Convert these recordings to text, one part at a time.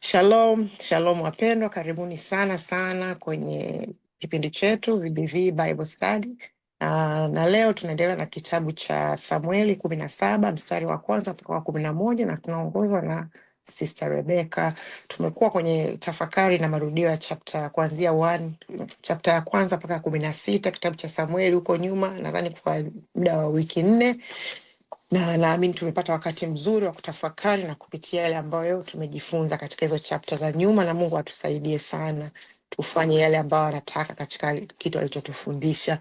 Shalom, shalom wapendwa, karibuni sana sana kwenye kipindi chetu VBV Bible Study. Na leo tunaendelea na kitabu cha Samueli 17 mstari wa kwanza mpaka wa 11 na tunaongozwa na Sister Rebecca. Tumekuwa kwenye tafakari na marudio ya kuanzia 1 chapter ya kwanza mpaka 16 kitabu cha Samueli huko nyuma, nadhani kwa muda wa wiki 4, na naamini tumepata wakati mzuri wa kutafakari na kupitia yale ambayo tumejifunza katika hizo chapter za nyuma, na Mungu atusaidie sana tufanye yale ambayo anataka katika kitu alichotufundisha.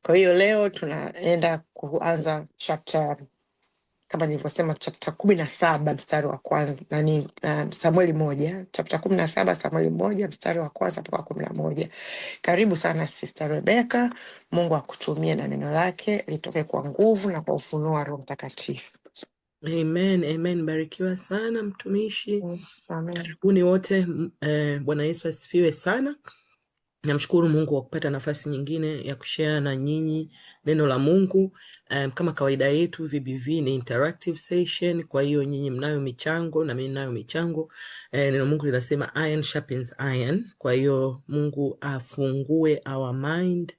Kwa hiyo leo tunaenda kuanza chapter, kama nilivyosema, chapter 17 mstari wa kwanza, Samueli 1, chapter 17 Samueli 1 mstari wa kwanza mpaka 11. Karibu sana Sister Rebecca. Mungu akutumie na neno lake litoke kwa nguvu na kwa ufunuo wa Roho Mtakatifu. Amen, amen. Barikiwa sana mtumishi. Amen. Karibuni wote. Bwana Yesu asifiwe sana. Namshukuru Mungu kwa kupata nafasi nyingine ya kushare na nyinyi neno la Mungu. Kama kawaida yetu VBV ni interactive session, kwa hiyo nyinyi mnayo michango na mimi ninayo michango. Neno Mungu linasema iron sharpens iron, kwa hiyo Mungu afungue our mind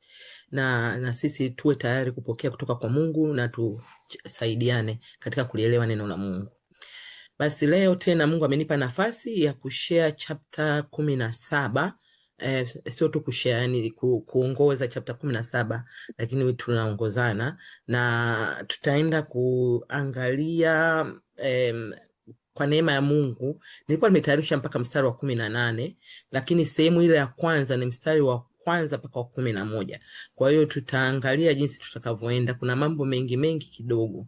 na sisi tuwe tayari kupokea kutoka kwa Mungu na tusaidiane katika kulielewa neno la Mungu. Basi leo tena Mungu amenipa nafasi ya kushare chapter 17. Sio tu kushare, yani kuongoza chapter 17, lakini tunaongozana na tutaenda kuangalia kwa neema ya Mungu. Nilikuwa nimetayarisha mpaka mstari wa 18, lakini sehemu ile ya kwanza ni mstari wa kwanza mpaka wa 11. Kwa hiyo tutaangalia jinsi tutakavyoenda. Kuna mambo mengi kidogo.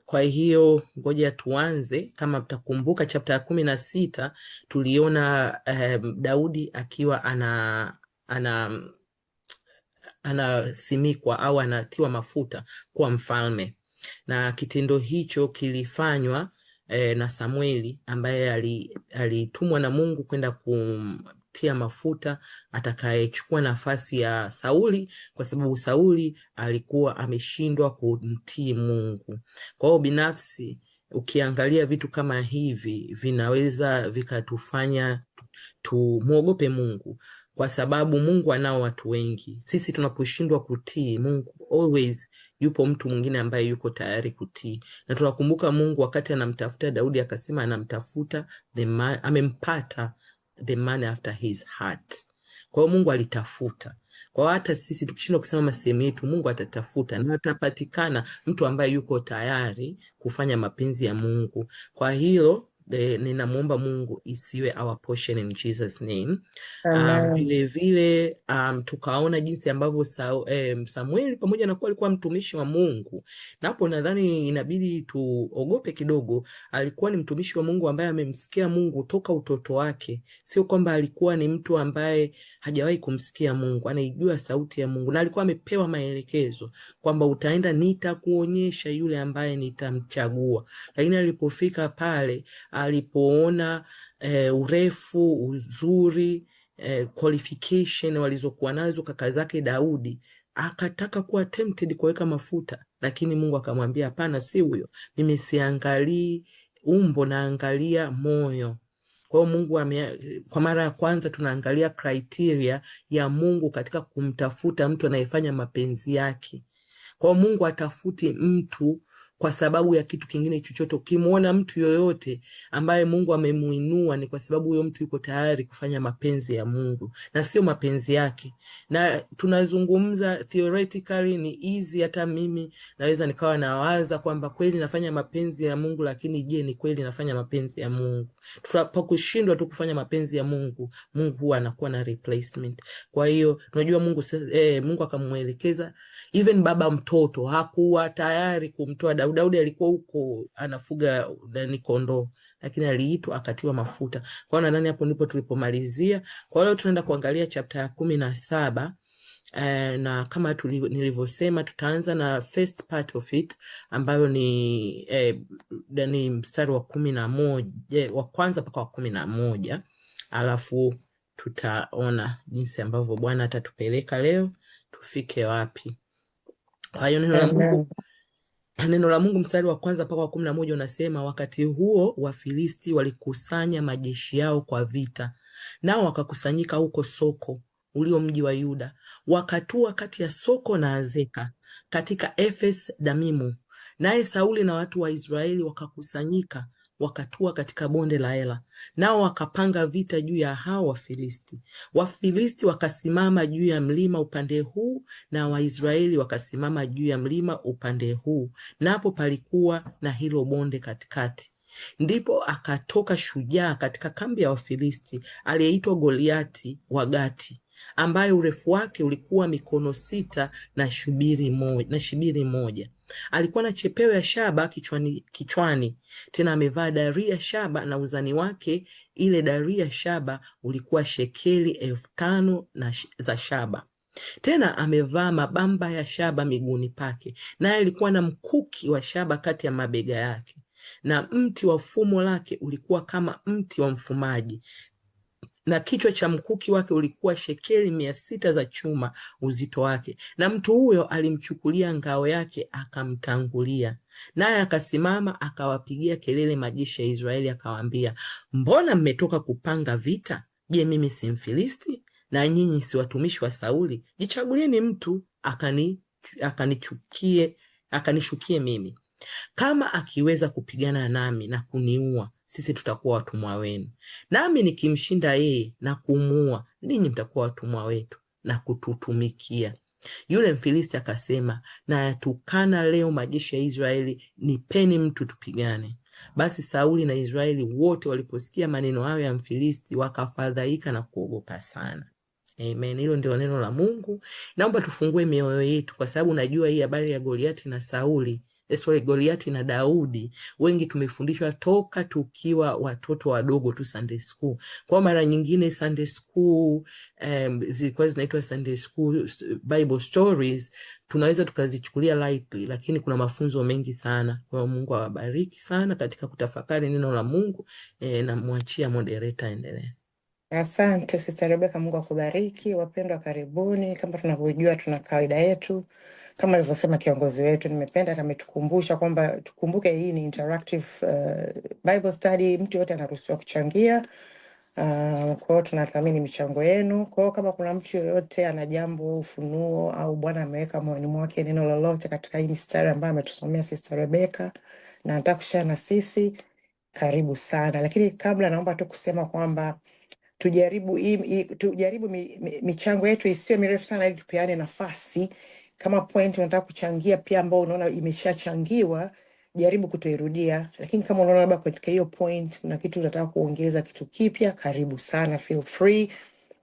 Kwa hiyo ngoja tuanze. Kama mtakumbuka chapter ya 16 tuliona Daudi akiwa anasimikwa au anatiwa mafuta kuwa mfalme, na kitendo hicho kilifanywa na Samueli ambaye alitumwa na Mungu kwenda kumtia mafuta atakayechukua nafasi ya Sauli, kwa sababu Sauli alikuwa ameshindwa kumtii Mungu. Kwa hiyo binafsi ukiangalia vitu kama hivi vinaweza vikatufanya tumuogope Mungu, kwa sababu Mungu anao watu wengi. Sisi tunaposhindwa kutii Mungu, always yupo mtu mwingine ambaye yuko tayari kutii. Na tunakumbuka Mungu wakati anamtafuta Daudi akasema anamtafuta amempata the man after his heart. Kwa hiyo Mungu alitafuta. Kwa hata sisi tukishindwa kusema sehemu yetu, Mungu atatafuta na atapatikana mtu ambaye yuko tayari kufanya mapenzi ya Mungu. Kwa hiyo ninamuomba Mungu isiwe our portion in Jesus name. Vile vile tukaona jinsi ambavyo Samueli pamoja na kuwa alikuwa mtumishi wa Mungu, na hapo nadhani inabidi tuogope kidogo. Alikuwa ni mtumishi wa Mungu ambaye amemsikia Mungu toka utoto wake. Sio kwamba alikuwa ni mtu ambaye hajawahi kumsikia Mungu, anaijua sauti ya Mungu, na alikuwa amepewa maelekezo kwamba utaenda, nitakuonyesha yule ambaye nitamchagua. Lakini alipofika pale, alipoona urefu, uzuri, qualification walizokuwa nazo kaka zake Daudi, akataka kuwa tempted kuweka mafuta, lakini Mungu akamwambia hapana, si huyo. Nimesiangalii umbo, naangalia moyo. Kwa hiyo Mungu kwa mara ya kwanza tunaangalia criteria ya Mungu katika kumtafuta mtu anayefanya mapenzi yake. Kwa hiyo Mungu atafuti mtu kwa sababu ya kitu kingine chochote. Ukimwona mtu yoyote ambaye Mungu amemuinua, ni kwa sababu huyo mtu yuko tayari kufanya mapenzi ya Mungu na sio mapenzi yake. Na tunazungumza theoretically, ni easy. Hata mimi naweza nikawa nawaza kwamba kweli nafanya mapenzi ya Mungu, lakini je, ni kweli nafanya mapenzi ya Mungu? Tunapokushindwa tu kufanya mapenzi ya Mungu, Mungu huwa anakuwa na replacement. Kwa hiyo tunajua Mungu akamuelekeza. Even baba mtoto hakuwa tayari kumtoa Daudi. Daudi alikuwa huko anafuga kondoo, lakini aliitwa akatiwa mafuta. Kwa hiyo nadhani hapo ndipo tulipomalizia. Kwa hiyo tunaenda kuangalia chapter ya 17. Na kama nilivyosema, tutaanza na first part of it ambayo ni mstari wa 11 wa kwanza mpaka wa 11, alafu tutaona jinsi ambavyo Bwana atatupeleka leo tufike wapi. Kwa hiyo neno la Mungu Neno la Mungu mstari wa 1 mpaka wa 11 unasema, wakati huo Wafilisti walikusanya majeshi yao kwa vita, nao wakakusanyika huko Soko ulio mji wa Yuda, wakatua kati ya Soko na Azeka katika Efes Damimu. Naye Sauli na watu wa Israeli wakakusanyika wakatua katika bonde la Ela, nao wakapanga vita juu ya hao Wafilisti. Wafilisti wakasimama juu ya mlima upande huu, na Waisraeli wakasimama juu ya mlima upande huu, napo palikuwa na hilo bonde katikati. Ndipo akatoka shujaa katika kambi ya Wafilisti aliyeitwa Goliati wa Gati, ambaye urefu wake ulikuwa mikono 6 na shibiri moja. Alikuwa na chepeo ya shaba kichwani, tena amevaa daria shaba, na uzani wake ile daria shaba ulikuwa shekeli 5,000 za shaba. Tena amevaa mabamba ya shaba miguuni pake, naye alikuwa na mkuki wa shaba kati ya mabega yake, na mti wa fumo lake ulikuwa kama mti wa mfumaji, na kichwa cha mkuki wake ulikuwa shekeli 600 za chuma uzito wake. Na mtu huyo alimchukulia ngao yake akamtangulia, naye akasimama akawapigia kelele majeshi ya Israeli, akawaambia, mbona mmetoka kupanga vita? Je, mimi si Mfilisti na nyinyi si watumishi wa Sauli? Jichagulieni mtu akanishukie mimi. Kama akiweza kupigana nami na kuniua, sisi tutakuwa watumwa wenu, nami nikimshinda yeye na kumuua, ninyi mtakuwa watumwa wetu na kututumikia. Yule Mfilisti akasema, na yatukana leo majeshi ya Israeli, nipeni mtu tupigane. Basi Sauli na Israeli wote waliposikia maneno hayo ya Mfilisti wakafadhaika na kuogopa sana. Amen. Hilo ndio neno la Mungu. Naomba tufungue mioyo yetu, kwa sababu najua hii habari ya Goliati na Sauli, Goliati na Daudi, wengi tumefundishwa toka tukiwa watoto wadogo tu Sunday school. Kwa mara nyingine Sunday school zilikuwa zinaitwa Sunday school Bible stories, tunaweza tukazichukulia lightly, lakini kuna mafunzo mengi sana. Kwa Mungu awabariki sana katika kutafakari neno la Mungu. Na mwachia moderator endelee. Asante Sister Rebecca, Mungu akubariki. Wapendwa, karibuni. Kama tunavyojua, tuna kawaida yetu kama alivyosema kiongozi wetu, nimependa na ametukumbusha kwamba tukumbuke hii ni interactive Bible study, mtu yote anaruhusiwa kuchangia. Kwa hiyo tunathamini michango yenu. Kwa hiyo kama kuna mtu yoyote ana jambo, ufunuo, au Bwana ameweka moyoni mwake neno lolote katika hii mistari ambayo ametusomea Sister Rebecca na anataka kushare na sisi, karibu sana. Lakini kabla, naomba tu kusema kwamba tujaribu michango yetu isiwe mirefu sana, ili tupeane nafasi. Kama point unataka kuchangia pia ambao unaona imeshachangiwa, jaribu kutoirudia. Lakini kama unaona labda katika hiyo point kuna kitu unataka kuongeza, kitu kipya, karibu sana, feel free,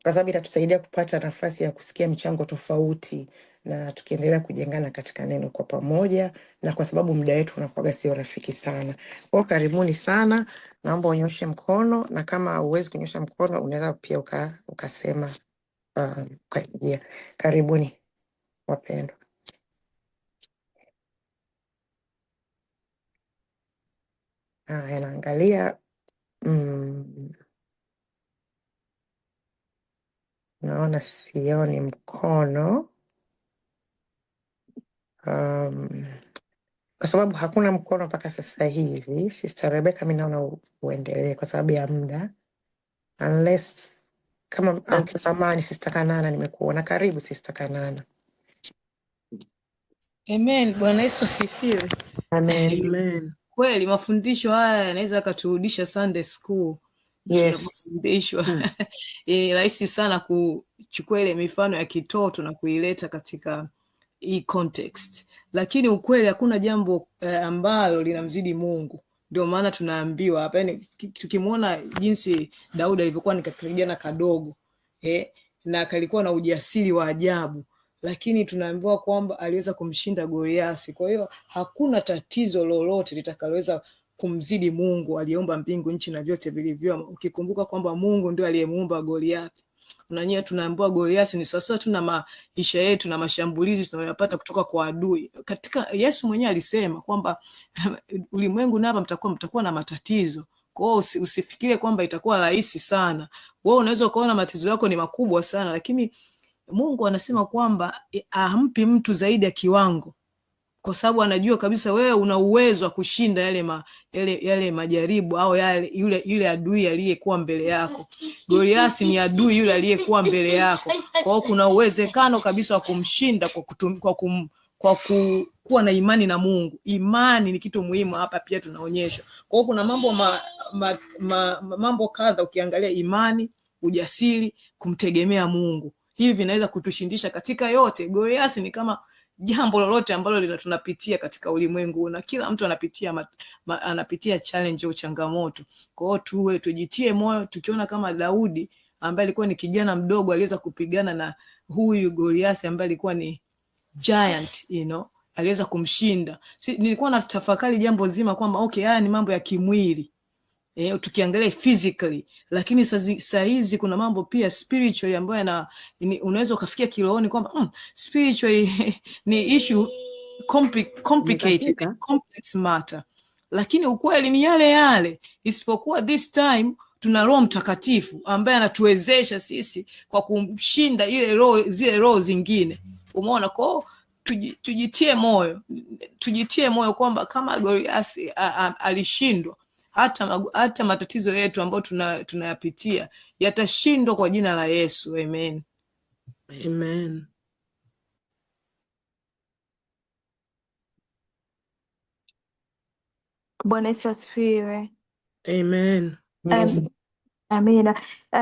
kwa sababu itatusaidia kupata nafasi ya kusikia michango tofauti na tukiendelea kujengana katika neno kwa pamoja, na kwa sababu muda wetu unakuwa sio rafiki sana. Kwa karibuni sana, naomba unyoshe mkono, na kama uwezi kunyosha mkono unaweza pia ukasema yeah. Karibuni wapendwa. Naangalia naona sioni mkono, kwa sababu hakuna mkono mpaka sasa hivi. Sister Rebecca, mimi naona uendelee kwa sababu ya muda, unless kama samani. Sister Kanana, nimekuona. Karibu Sister Kanana. Amen. Bwana Yesu asifiwe. Amen. Amen. Kweli mafundisho haya yanaweza akaturudisha Sunday school. Yes. Ni rahisi sana kuchukua ile mifano ya kitoto na kuileta katika hii context, lakini ukweli hakuna jambo ambalo linamzidi Mungu. Ndio maana tunaambiwa hapa, yani tukimwona jinsi Daudi alivyokuwa ni kijana kadogo na kalikuwa na ujasiri wa ajabu, lakini tunaambiwa kwamba aliweza kumshinda Goliathi. Kwa hiyo hakuna tatizo lolote litakaloweza kumzidi Mungu aliyeumba mbingu, nchi na vyote vilivyomo, ukikumbuka kwamba Mungu ndio aliyemuumba Goliathi. Unajua tunaambiwa Goliathi ni sasa tu na maisha yetu na mashambulizi tunayopata kutoka kwa adui. Katika Yesu mwenyewe alisema kwamba ulimwengu hapa mtakuwa na matatizo. Kwa hiyo usifikire kwamba itakuwa rahisi sana. Wewe unaweza kuona matatizo yako ni makubwa sana, lakini Mungu anasema kwamba hampi mtu zaidi ya kiwango. kwa sababu anajua kabisa wewe una uwezo wa kushinda yale majaribu au yule adui aliyekuwa mbele yako. Goliathi ni adui yule aliyekuwa mbele yako. Kwa hiyo kuna uwezekano kabisa wa kumshinda kwa kuwa na imani na Mungu. Imani ni kitu muhimu hapa pia tunaonyesha. Kwa hiyo kuna mambo kadha ukiangalia: imani, ujasiri, kumtegemea Mungu. Hivi vinaweza kutushindisha katika yote. Goliathi ni kama jambo lolote ambalo tunapitia katika ulimwengu, na kila mtu anapitia challenge au changamoto. Kwa hiyo tujitie moyo, tukiona kama Daudi ambaye alikuwa ni kijana mdogo aliweza kupigana na huyu Goliathi ambaye alikuwa ni giant, aliweza kumshinda. Nilikuwa na tafakari jambo zima kwamba okay, haya ni mambo ya kimwili, tukiangalia physically, lakini saa hizi kuna mambo pia spiritual ambayo unaweza ukafikia kirohoni kwamba spiritual ni issue complicated, complex matter, lakini ukweli ni yale yale, isipokuwa this time tuna Roho Mtakatifu ambaye anatuwezesha sisi kwa kumshinda zile roho zingine. Umeona? Kwa tujitie moyo kwamba kama Goliathi alishindwa, hata matatizo yetu ambayo tunayapitia yatashindwa kwa jina la Yesu. Amen. Amen. Bwana Yesu asifiwe. Amen. Amina.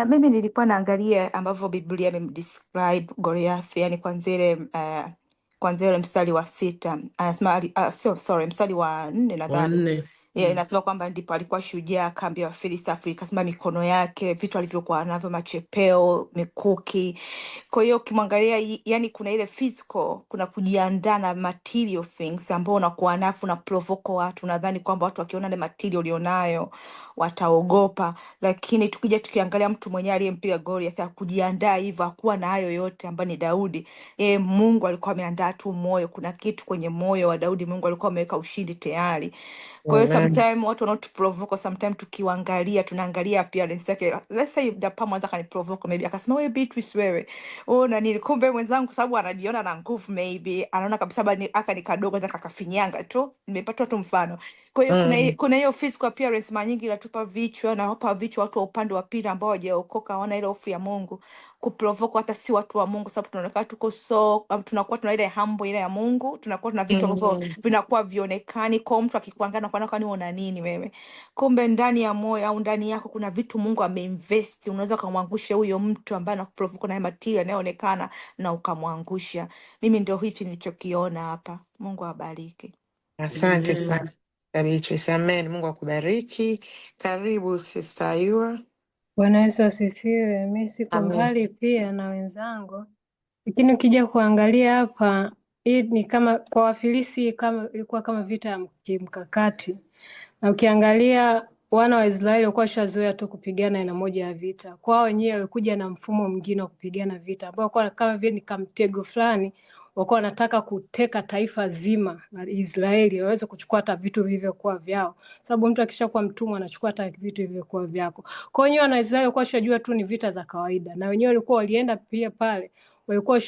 Mimi nilikuwa naangalia ambavyo Biblia imemdescribe Goliathi, yani kwanzia ule mstari wa 6, anasema mstari wa 4 nadhani. Inasema kwamba ndipo alikuwa shujaa kambi ya Wafilisti. Ikasema mikono yake, vitu alivyokuwa navyo, machepeo, mikuki. Kwa hiyo ukimwangalia, yani kuna ile physical, kuna kujiandaa na material things ambao unakuwa nafu na provoke watu. Nadhani kwamba watu wakiona ile material ulionayo wataogopa, lakini tukiangalia mtu mwenyewe aliyempiga Goliath kujiandaa hivyo, hakuwa na hayo yote ambayo ni Daudi. Mungu alikuwa ameandaa tu moyo, kuna kitu kwenye moyo wa Daudi Mungu alikuwa ameweka ushindi tayari. Kwa hiyo sometimes watu wanaotuprovoke, sometimes tukiangalia tunaangalia appearance yake. Let's say Dapa mwanza kaniprovoke, maybe akasema wewe Beatrice wewe na nini, kumbe mwenzangu sababu anajiona na nguvu, maybe anaona kabisa aka ni kadogo na kakafinyanga tu. Nimepata tu mfano. Kwa hiyo kuna hiyo physical appearance mara nyingi inatupa vichwa, na hapa vichwa watu wa upande wa pili ambao hawajaokoka, hawana ile hofu ya Mungu, kuprovoke hata si watu wa Mungu, sababu tunaonekana tunakuwa tuna ile humble ile ya Mungu, tunakuwa tuna vitu ambavyo vinakuwa vionekani. Kwa mtu akikuangalia kwa kwani una nini wewe, kumbe ndani ya moyo au ndani yako kuna vitu Mungu ameinvest. Unaweza kumwangusha huyo mtu ambaye anakuprovoke na material inayoonekana na ukamwangusha. Mimi ndio hichi nilichokiona hapa. Mungu awabariki. Asante sana Beatrice. Amen. Mungu akubariki. Karibu Sister Ayua. Bwana Yesu asifiwe. Mimi siko mbali pia na wenzangu, lakini ukija kuangalia hapa, hii ni kama kwa Wafilisti, ilikuwa kama vita ya kimkakati, na ukiangalia wana wa Israeli walikuwa washazoea tu kupigana aina moja ya vita. Kwao wenyewe walikuja na mfumo mwingine wa kupigana vita ambao kwa kama vile ni kamtego fulani, walikuwa wanataka kuteka taifa zima la Israeli waweze kuchukua hata vitu vilivyokuwa vyao, sababu mtu akishakuwa mtumwa anachukua hata vitu vilivyokuwa vyako. Kwa hiyo wana Israeli walikuwa washajua tu ni vita za kawaida, na wenyewe walikuwa walienda pia pale, walikuwa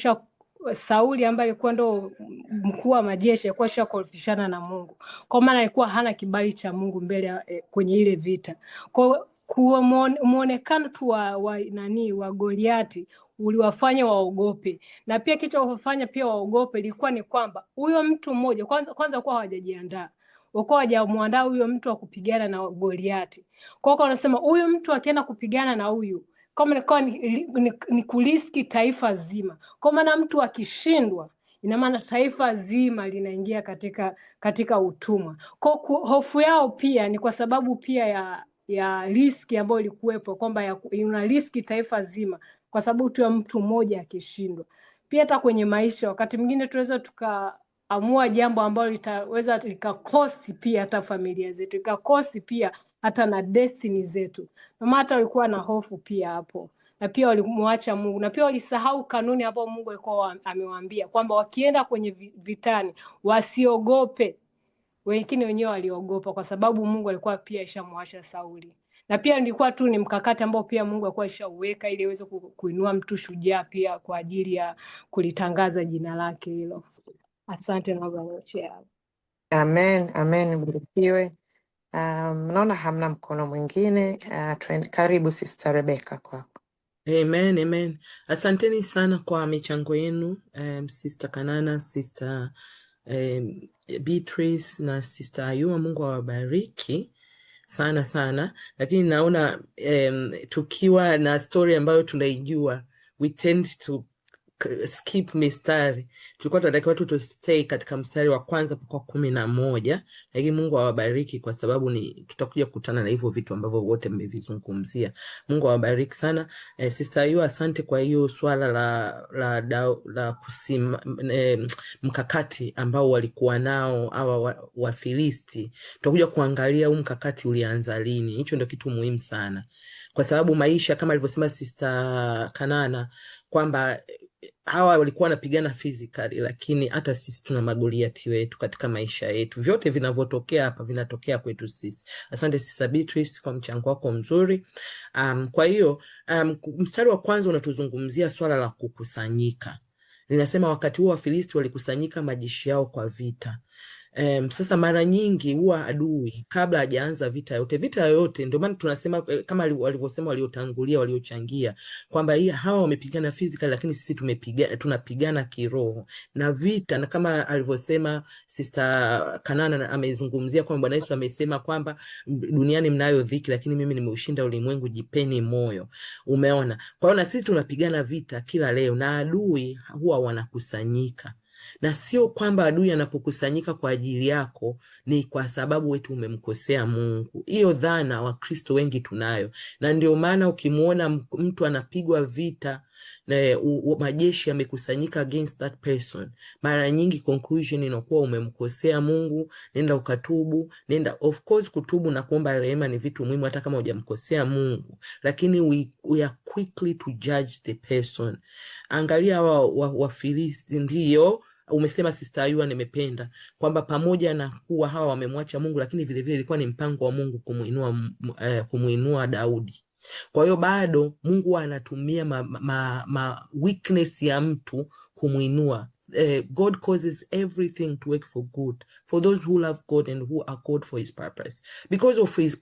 Sauli ambaye alikuwa ndo mkuu wa majeshi alikuwa shakorofishana na Mungu, kwa maana alikuwa hana kibali cha Mungu mbele kwenye ile vita. Kwa muonekano tu wa Goliati uliwafanya waogope, na pia kitu wafanya pia waogope ilikuwa ni kwamba huyo mtu mmoja kwanza kwa hawajajiandaa, walikuwa hawajamuandaa huyo mtu wa kupigana na Goliati. Kwa hiyo wanasema huyo mtu akienda kupigana na huyu kama ni kuriski taifa zima, kwa maana mtu akishindwa ina maana taifa zima linaingia katika utumwa. Kwa hofu yao pia ni kwa sababu pia ya riski ambayo ilikuwepo, kwamba una riski taifa zima kwa sababu tu ya mtu mmoja akishindwa. Pia hata kwenye maisha wakati mwingine tunaweza tukaamua jambo ambalo litaweza likakosi pia hata familia zetu, likakosi pia hata na destiny zetu. Na hata walikuwa na hofu pia hapo, na pia walimwacha Mungu, na pia walisahau kanuni ambayo Mungu alikuwa amewaambia kwamba wakienda kwenye vitani wasiogope. Wengine wenyewe waliogopa kwa sababu Mungu alikuwa pia ishamwasha Sauli, na pia ilikuwa tu ni mkakati ambao pia Mungu alikuwa ishauweka ili aweze kuinua mtu shujaa pia kwa ajili ya kulitangaza jina lake hilo. Asante, naomba niachie hapo. Amen, amen, mbarikiwe. Naona hamna mkono mwingine. Karibu Sister Rebecca kwako. Amen, amen. Asanteni sana kwa michango yenu, Sister Kanana, Sister Beatrice na Sister Ayua. Mungu awabariki sana sana. Lakini naona tukiwa na story ambayo tunaijua, we tend to skip mistari. Tulikuwa tunataka watu to stay katika mstari wa kwanza mpaka 11, lakini Mungu awabariki kwa sababu tutakuja kukutana na hivyo vitu ambavyo wote mmevizungumzia. Mungu awabariki sana. Sister Ayua, asante kwa hiyo swala la mkakati ambao walikuwa nao hawa Wafilisti. Tutakuja kuangalia huu mkakati ulianza lini. Hicho ndio kitu muhimu sana, kwa sababu maisha kama alivyosema Sister Kanana kwamba hawa walikuwa wanapigana physically, lakini hata sisi tuna magoliati wetu katika maisha yetu. Vyote vinavyotokea hapa vinatokea kwetu sisi. Asante Sister Beatrice kwa mchango wako mzuri. Kwa hiyo mstari wa kwanza unatuzungumzia swala la kukusanyika. Linasema wakati huo Wafilisti walikusanyika majeshi yao kwa vita. Sasa mara nyingi huwa adui kabla hajaanza vita yoyote, ndio maana tunasema kama walivyosema waliotangulia, waliochangia kwamba hawa wamepigana physical, lakini sisi tunapigana kiroho na vita. Na kama alivyosema Sister Kanana amezungumzia kwamba Bwana Yesu amesema kwamba duniani mnayo dhiki, lakini mimi nimeushinda ulimwengu, jipeni moyo. Umeona? Kwa hiyo na sisi tunapigana vita kila leo, na adui huwa wanakusanyika. Na sio kwamba adui anapokusanyika kwa ajili yako ni kwa sababu wetu umemkosea Mungu. Hiyo dhana Wakristo wengi tunayo, na ndio maana ukimuona mtu anapigwa vita na majeshi yamekusanyika against that person, mara nyingi conclusion inakuwa umemkosea Mungu, nenda ukatubu. Of course kutubu na kuomba rehema ni vitu muhimu hata kama hujamkosea Mungu, lakini we are quickly to judge the person. Angalia Wafilisti. Ndio umesema Sister Ayua, nimependa kwamba pamoja na kuwa hawa wamemwacha Mungu, lakini vile vile ilikuwa ni mpango wa Mungu kumuinua Daudi. Kwa hiyo bado Mungu anatumia weakness ya mtu kumuinua. God causes everything to work for good for those who love God and who are called for his purpose. Because of his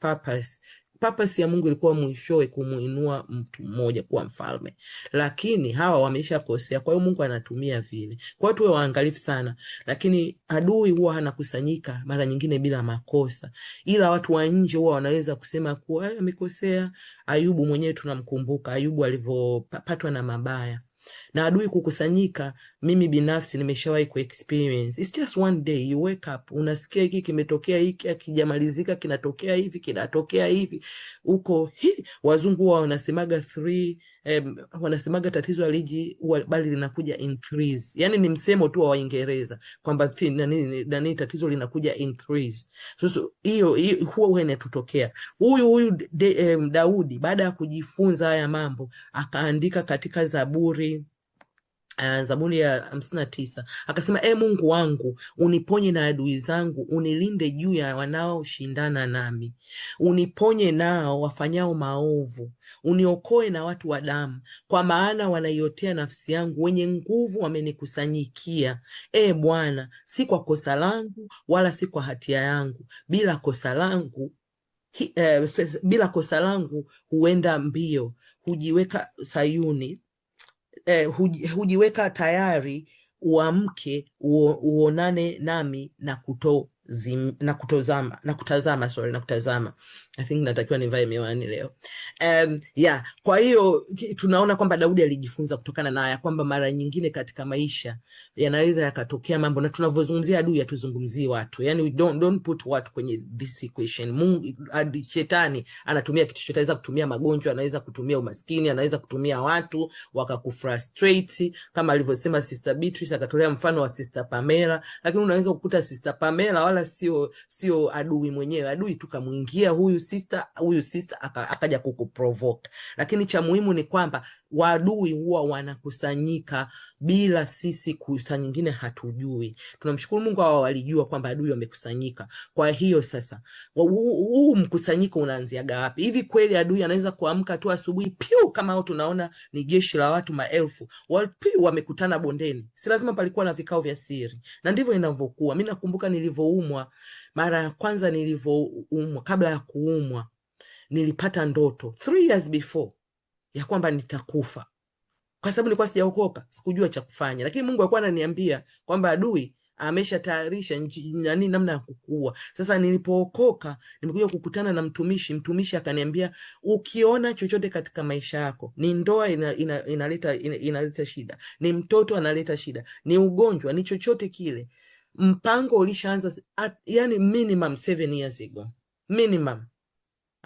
purpose ya Mungu ilikuwa mwishowe kumuinua mtu mmoja kuwa mfalme, lakini hawa wamesha kosea. Kwa hiyo Mungu anatumia vile. Kwa hiyo tuwe waangalifu sana. Lakini adui huwa anakusanyika mara nyingine bila makosa, ila watu wa nje huwa wanaweza kusema kuwa amekosea. Ayubu mwenyewe tunamkumbuka, Ayubu alivyopatwa na mabaya na adui kukusanyika. Mimi binafsi nimeshawahi ku-experience. It's just one day you wake up, unasikia hiki kimetokea, hiki akijamalizika kinatokea hivi, kinatokea hivi. Uko wazungu wao wanasemaga wanasemaga tatizo aliji bali linakuja in threes. Yani ni msemo tu wa Waingereza kwamba nani tatizo linakuja in threes. So hiyo huwa inatutokea. Huyu Daudi baada ya kujifunza haya mambo akaandika katika Zaburi ya 59 akasema, Mungu wangu, uniponye na adui zangu, unilinde juu ya wanaoshindana nami, uniponye nao wafanyao maovu, uniokoe na watu wa damu, kwa maana wanaiotea nafsi yangu, wenye nguvu wamenikusanyikia. Bwana, si kwa kosa langu wala si kwa hatia yangu, bila kosa langu huenda mbio, hujiweka Sayuni, hujiweka tayari, uamke uonane nami na kutazama. I think natakiwa nivae miwani leo. Kwa hiyo tunaona kwamba Daudi alijifunza kutokana na haya kwamba mara nyingine katika maisha yanaweza yakatokea mambo, na tunavyozungumzia adui hatuzungumzii watu. Yani don't put watu kwenye this equation. Mungu, shetani anatumia kitu chochote. Anaweza kutumia magonjwa, anaweza kutumia umaskini, anaweza kutumia watu wakakufrustrate, kama alivyosema Sister Beatrice, akatolea mfano wa Sister Pamela. Lakini unaweza kukuta Sister Pamela wala sio adui mwenyewe, adui tukamuingia huyu sister akaja kukuprovoke. Lakini cha muhimu ni kwamba Waadui huwa wanakusanyika bila sisi saa nyingine hatujui. Tunamshukuru Mungu hao walijua kwamba adui wamekusanyika. Kwa hiyo sasa huu mkusanyiko unaanziaga wapi? Hivi kweli adui anaweza kuamka tu asubuhi piu, kama hao tunaona ni jeshi la watu maelfu piu wamekutana bondeni? Si lazima palikuwa na vikao vya siri, na ndivyo inavyokuwa. Mimi nakumbuka nilivyoumwa mara ya kwanza, nilivyoumwa, kabla ya kuumwa nilipata ndoto 3 years before ya kwamba nitakufa, kwa sababu nilikuwa sijaokoka, sikujua cha kufanya, lakini Mungu alikuwa ananiambia kwamba adui ameshatayarisha namna ya kukua. Sasa nilipookoka, nimekuja kukutana na mtumishi akaniambia, ukiona chochote katika maisha yako, ni ndoa inaleta shida, ni mtoto analeta shida, ni ugonjwa, ni chochote kile, mpango ulishaanza yani minimum 7 years ago. Minimum.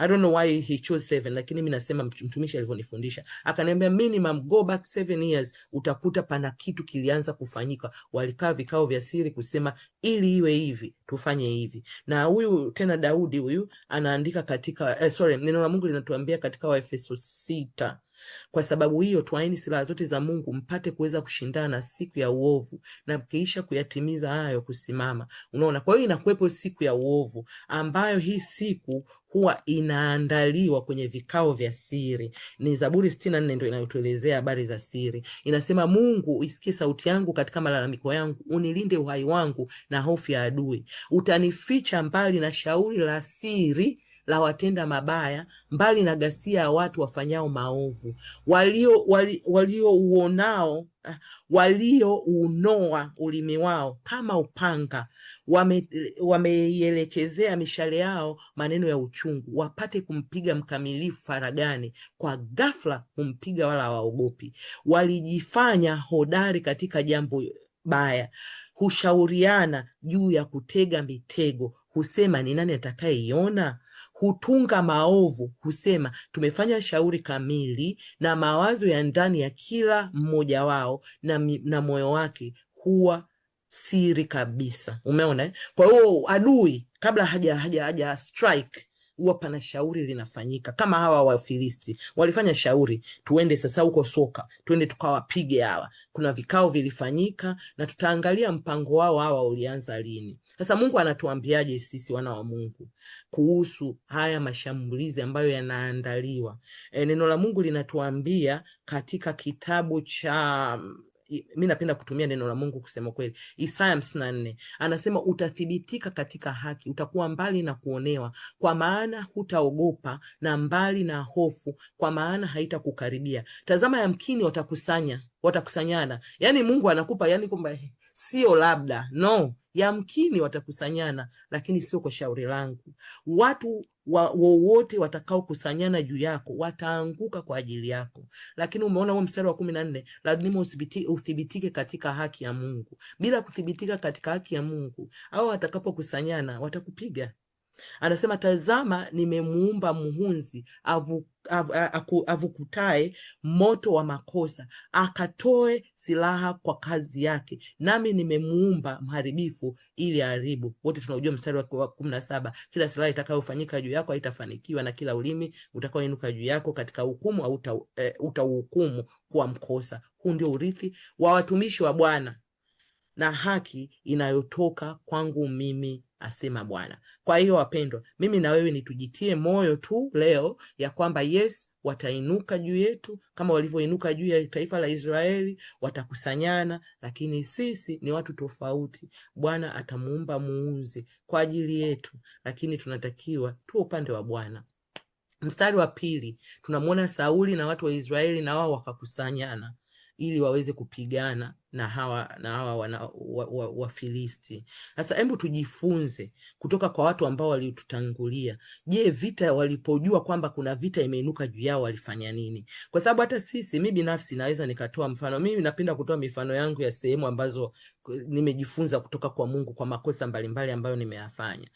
I don't know why he chose 7, lakini mimi nasema mtumishi alivyonifundisha, akaniambia minimum go back 7 years, utakuta pana kitu kilianza kufanyika. Walikaa vikao vya siri kusema ili iwe hivi, tufanye hivi. Na huyu tena Daudi huyu anaandika katika neno la Mungu linatuambia katika Waefeso 6, kwa sababu hiyo twaeni silaha zote za Mungu mpate kuweza kushindana siku ya uovu, na mkiisha kuyatimiza hayo kusimama. Unaona, kwa hiyo inakuwepo siku ya uovu, ambayo hii siku huwa inaandaliwa kwenye vikao vya siri. Ni Zaburi 64 ndio inayotuelezea habari za siri. Inasema, Mungu uisikie sauti yangu katika malalamiko yangu, unilinde uhai wangu na hofu ya adui. Utanificha mbali na shauri la siri la watenda mabaya, mbali na ghasia ya watu wafanyao maovu. Waliounoa ulimi wao kama upanga, wameielekezea mishale yao maneno ya uchungu, wapate kumpiga mkamilifu faragani, kwa ghafla kumpiga wala hawaogopi. Walijifanya hodari katika jambo baya, hushauriana juu ya kutega mitego, husema ni nani atakayeiona? Hutunga maovu, husema tumefanya shauri kamili, na mawazo ya ndani ya kila mmoja wao na moyo wake huwa siri kabisa. Umeona? Kwa hiyo adui kabla haja strike, huwa pana shauri linafanyika. Kama hawa Wafilisti walifanya shauri, tuende sasa huko Soka, tuende tukawapige hawa. Kuna vikao vilifanyika, na tutaangalia mpango wao hawa ulianza lini. Sasa Mungu anatuambiaje sisi wana wa Mungu kuhusu haya mashambulizi ambayo yanaandaliwa? Neno la Mungu linatuambia katika kitabu cha, mimi napenda kutumia neno la Mungu kusema kweli, Isaya 54, anasema utathibitika katika haki, utakuwa mbali na kuonewa, kwa maana hutaogopa, na mbali na hofu, kwa maana haitakukaribia. Tazama, yamkini watakusanyana. Yani Mungu anakupa yani kwamba sio labda, no, yamkini watakusanyana, lakini sio kwa shauri langu. Watu wowote watakao kusanyana juu yako wataanguka kwa ajili yako. Lakini umeona huo mstari wa 14, lazima uthibitike katika haki ya Mungu. Bila kuthibitika katika haki ya Mungu, au watakapokusanyana watakupiga. Anasema, tazama, nimemuumba muhunzi avukutae moto wa makosa, akatoe silaha kwa kazi yake, nami nimemuumba mharibifu ili aharibu. Wote tunaujua mstari wa 17, kila silaha itakayofanyika juu yako haitafanikiwa, na kila ulimi utakaoinuka juu yako katika hukumu au utauhukumu kuwa mkosa. Huu ndio urithi wa watumishi wa Bwana, na haki inayotoka kwangu mimi, asema Bwana. Kwa hiyo wapendwa, mimi na wewe nitujitie moyo tu leo ya kwamba yes, watainuka juu yetu kama walivyoinuka juu ya taifa la Israeli, watakusanyana, lakini sisi ni watu tofauti. Bwana atamuumba muunzi kwa ajili yetu, lakini tunatakiwa tu upande wa Bwana. Mstari wa 2, tunamuona Sauli na watu wa Israeli, na wao wakakusanyana ili waweze kupigana na hawa Wafilisti. Sasa hebu tujifunze kutoka kwa watu ambao walitutangulia. Je, vita walipojua kwamba kuna vita imeinuka juu yao walifanya nini? Kwa sababu hata sisi, mimi binafsi naweza nikatoa mfano. Mimi napenda kutoa mifano yangu ya sehemu ambazo nimejifunza kutoka kwa Mungu kwa makosa mbalimbali ambayo nimeyafanya.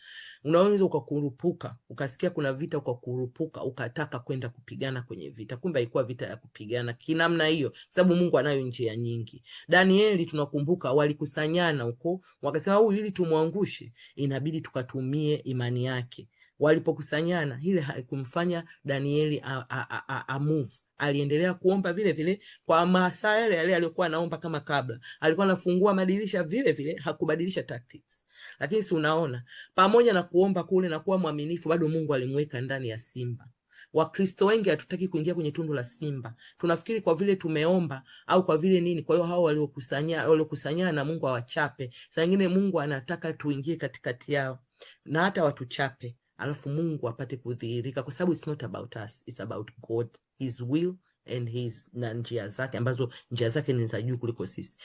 Unaweza ukakurupuka, ukasikia kuna vita, ukakurupuka, ukataka kwenda kupigana kwenye vita. Kumbe haikuwa vita ya kupigana kinamna hiyo, sababu Mungu anayo njia nyingi. Danieli tunakumbuka walikusanyana huko, wakasema huyu ili tumwangushe inabidi tukatumie imani yake. Walipokusanyana, ile haikumfanya Danieli a move. Aliendelea kuomba vile vile kwa masaa yale yale aliyokuwa anaomba kama kabla. Alikuwa anafungua madirisha vile vile, hakubadilisha tactics. Lakini si unaona, pamoja na kuomba kule na kuwa mwaminifu, bado Mungu alimweka ndani ya simba. Wakristo wengi hatutaki kuingia kwenye tundu la simba. Tunafikiri kwa vile tumeomba au kwa vile nini, kwa hiyo hao waliokusanyana na Mungu awachape. Saa nyingine Mungu anataka tuingie katikati yao na hata watuchape, alafu Mungu apate kudhihirika, kwa sababu it's not about us, it's about God, his will and his na njia zake, ambazo njia zake ni za juu kuliko sisi.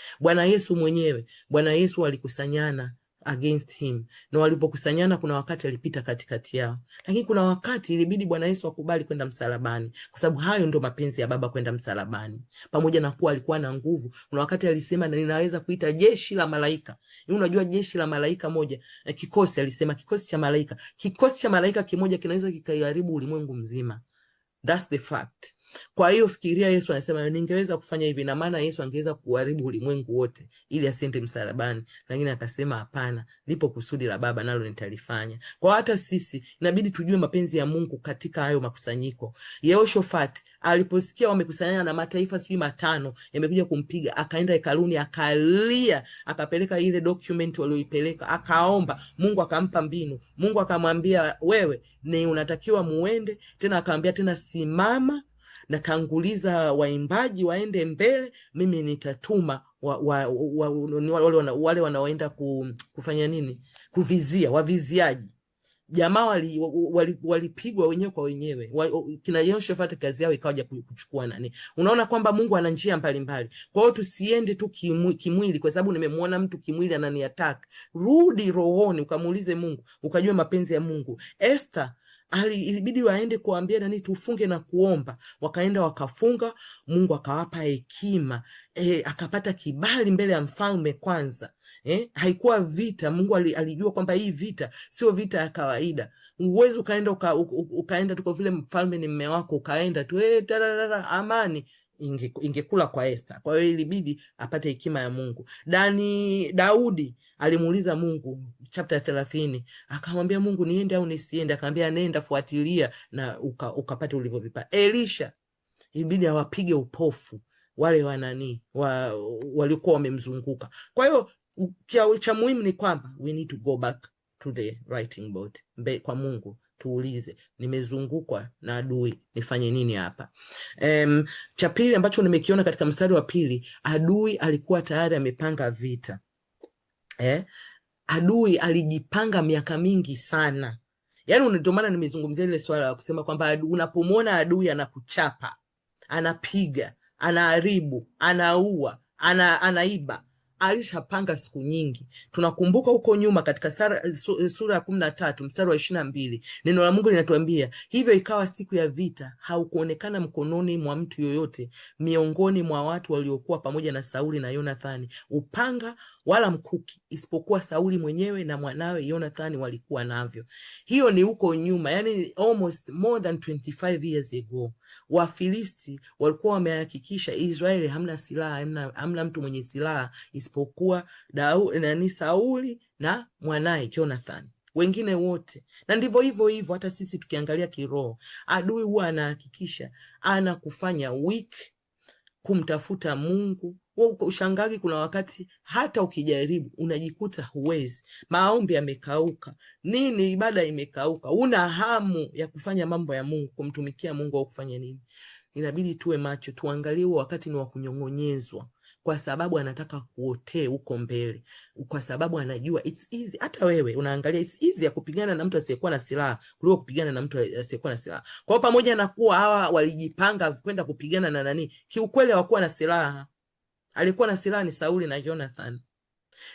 Bwana Yesu alikusanyana against him, na walipokusanyana kuna wakati alipita katikati yao, lakini kuna wakati ilibidi Bwana Yesu akubali kwenda msalabani, kwa sababu hayo ndio mapenzi ya Baba, kwenda msalabani. Pamoja na kuwa alikuwa na nguvu, kuna wakati alisema ninaweza kuita jeshi la malaika. Unajua jeshi la malaika moja, kikosi, alisema kikosi cha malaika kimoja kinaweza kikaiharibu ulimwengu mzima. That's the fact. Kwa hiyo fikiria, Yesu anasema ningeweza kufanya hivi, na maana Yesu angeweza kuharibu ulimwengu wote ili asende msalabani, lakini akasema hapana, lipo kusudi la Baba nalo nitalifanya. Kwa hata sisi inabidi tujue mapenzi ya Mungu katika hayo makusanyiko. Yehoshafati aliposikia wamekusanyana na mataifa sijui 5 yamekuja kumpiga, akaenda hekaluni akalia, akapeleka ile document walioipeleka, akaomba, Mungu akampa mbinu. Mungu akamwambia wewe ni unatakiwa muende tena, akamwambia tena simama na tanguliza waimbaji waende mbele, mimi nitatuma wale wanaoenda kufanya nini, kuvizia, waviziaji. Jamaa walipigwa wenyewe kwa wenyewe. Kina Yehoshafati kazi yao ikaja kuchukua nani. Unaona kwamba Mungu ana njia mbalimbali. Kwa hiyo tusiende tu kimwili, kwa sababu nimemuona mtu kimwili ananiattack. Rudi rohoni ukamuulize Mungu, ukajua mapenzi ya Mungu. Esther ilibidi waende kuambia nani, tufunge na kuomba. Wakaenda wakafunga, Mungu akawapa hekima, akapata kibali mbele ya mfalme kwanza. Haikuwa vita. Mungu alijua kwamba hii vita sio vita ya kawaida. Uwezo ukaenda tu kwa vile mfalme ni mume wako, ukaenda tu amani, ingekula kwa Esther. Kwa hiyo ilibidi apate hekima ya Mungu. Daudi alimuuliza Mungu chapter 30, akamwambia Mungu niende au nisiende? Akamwambia nenda, fuatilia na ukapate ulivyovipata. Elisha ilibidi awapige upofu wale walikuwa wamemzunguka. Kwa hiyo cha muhimu ni kwamba we need to go back to the writing board, kwa Mungu tuulize, nimezungukwa na adui, nifanye nini hapa? Cha pili ambacho nimekiona katika mstari wa 2, adui alikuwa tayari amepanga vita. Adui alijipanga miaka mingi sana. Yaani ndio maana nimezungumzia ile swala la kusema kwamba unapomwona adui anakuchapa, anapiga, anaharibu, anaua, anaiba, alishapanga siku nyingi. Tunakumbuka huko nyuma katika sura ya 13 mstari wa 22, neno la Mungu linatuambia, hivyo ikawa siku ya vita haukuonekana mkononi mwa mtu yoyote miongoni mwa watu waliokuwa pamoja na Sauli na Yonathani upanga wala mkuki, isipokuwa Sauli mwenyewe na mwanawe Yonathani walikuwa navyo. Hiyo ni huko nyuma, yani almost more than 25 years ago. Wafilisti walikuwa wamehakikisha Israeli hamna silaha, hamna mtu mwenye silaha isipokuwa Sauli na mwanae Jonathan, wengine wote. Na ndivyo hivyo hata sisi tukiangalia kiroho, adui huwa anahakikisha anakufanya weak kumtafuta Mungu. Ushangagi kuna wakati hata ukijaribu unajikuta huwezi, maombi yamekauka, nini, ibada imekauka, una hamu ya kufanya mambo ya Mungu, kumtumikia Mungu au kufanya nini. Inabidi tuwe macho, tuangalie wakati ni wa kunyong'onyezwa, kwa sababu anataka kuotee huko mbele, kwa sababu anajua it's easy. Hata wewe unaangalia it's easy ya kupigana na mtu asiyekuwa na silaha kuliko kupigana na mtu asiyekuwa na silaha. Kwa hiyo pamoja na kuwa hawa walijipanga kwenda kupigana na nani, kiukweli hawakuwa na silaha. Alikuwa na silaha ni Sauli na Jonathan.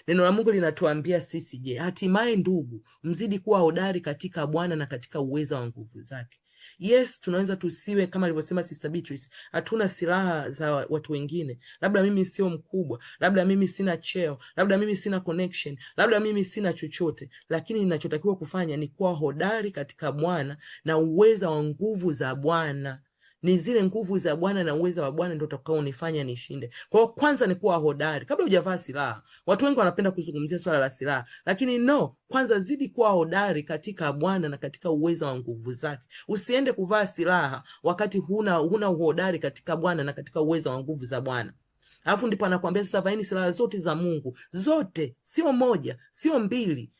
Neno la Mungu linatuambia sisi, je, hatimaye ndugu, mzidi kuwa hodari katika Bwana na katika uwezo wa nguvu zake. Yes, tunaweza tusiwe kama alivyosema Sister Beatrice, hatuna silaha za watu wengine. Labda mimi sio mkubwa, labda mimi sina cheo, labda mimi sina connection, labda mimi sina chochote, lakini ninachotakiwa kufanya ni kuwa hodari katika Bwana na uwezo wa nguvu za Bwana. Ni zile nguvu za Bwana na uwezo wa Bwana ndio utakaonifanya nishinde. Kwa hiyo kwanza ni kuwa hodari kabla hujavaa silaha. Watu wengi wanapenda kuzungumzia swala la silaha, lakini no, kwanza zidi kuwa hodari katika Bwana na katika uwezo wa nguvu zake. Usiende kuvaa silaha wakati huna uhodari katika Bwana na katika uwezo wa nguvu za Bwana. Alafu ndipo anakuambia sasa, vaeni silaha zote za Mungu, zote, sio moja, sio mbili.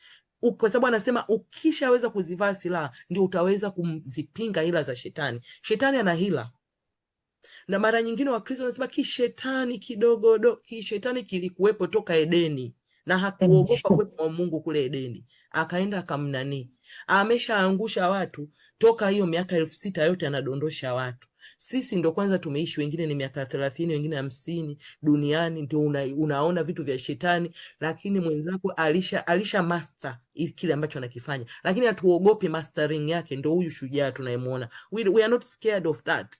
Kwa sababu anasema ukishaweza kuzivaa silaha ndio utaweza kuzipinga hila za shetani. Shetani ana hila. Na mara nyingine Wakristo wanasema kishetani kishetani kilikuwepo toka Edeni na hakuogopa kuwepo wa Mungu kule Edeni. Akaenda akamnani. Ameshaangusha watu toka hiyo miaka 6,000 yote, anadondosha watu. Sisi ndo kwanza tumeishi, wengine ni miaka 30, wengine 50 duniani, ndio unaona vitu vya shetani, lakini mwenzako alisha master kile ambacho anakifanya, lakini hatuogopi mastering yake. Ndio huyu shujaa tunayemuona. We are not scared of that.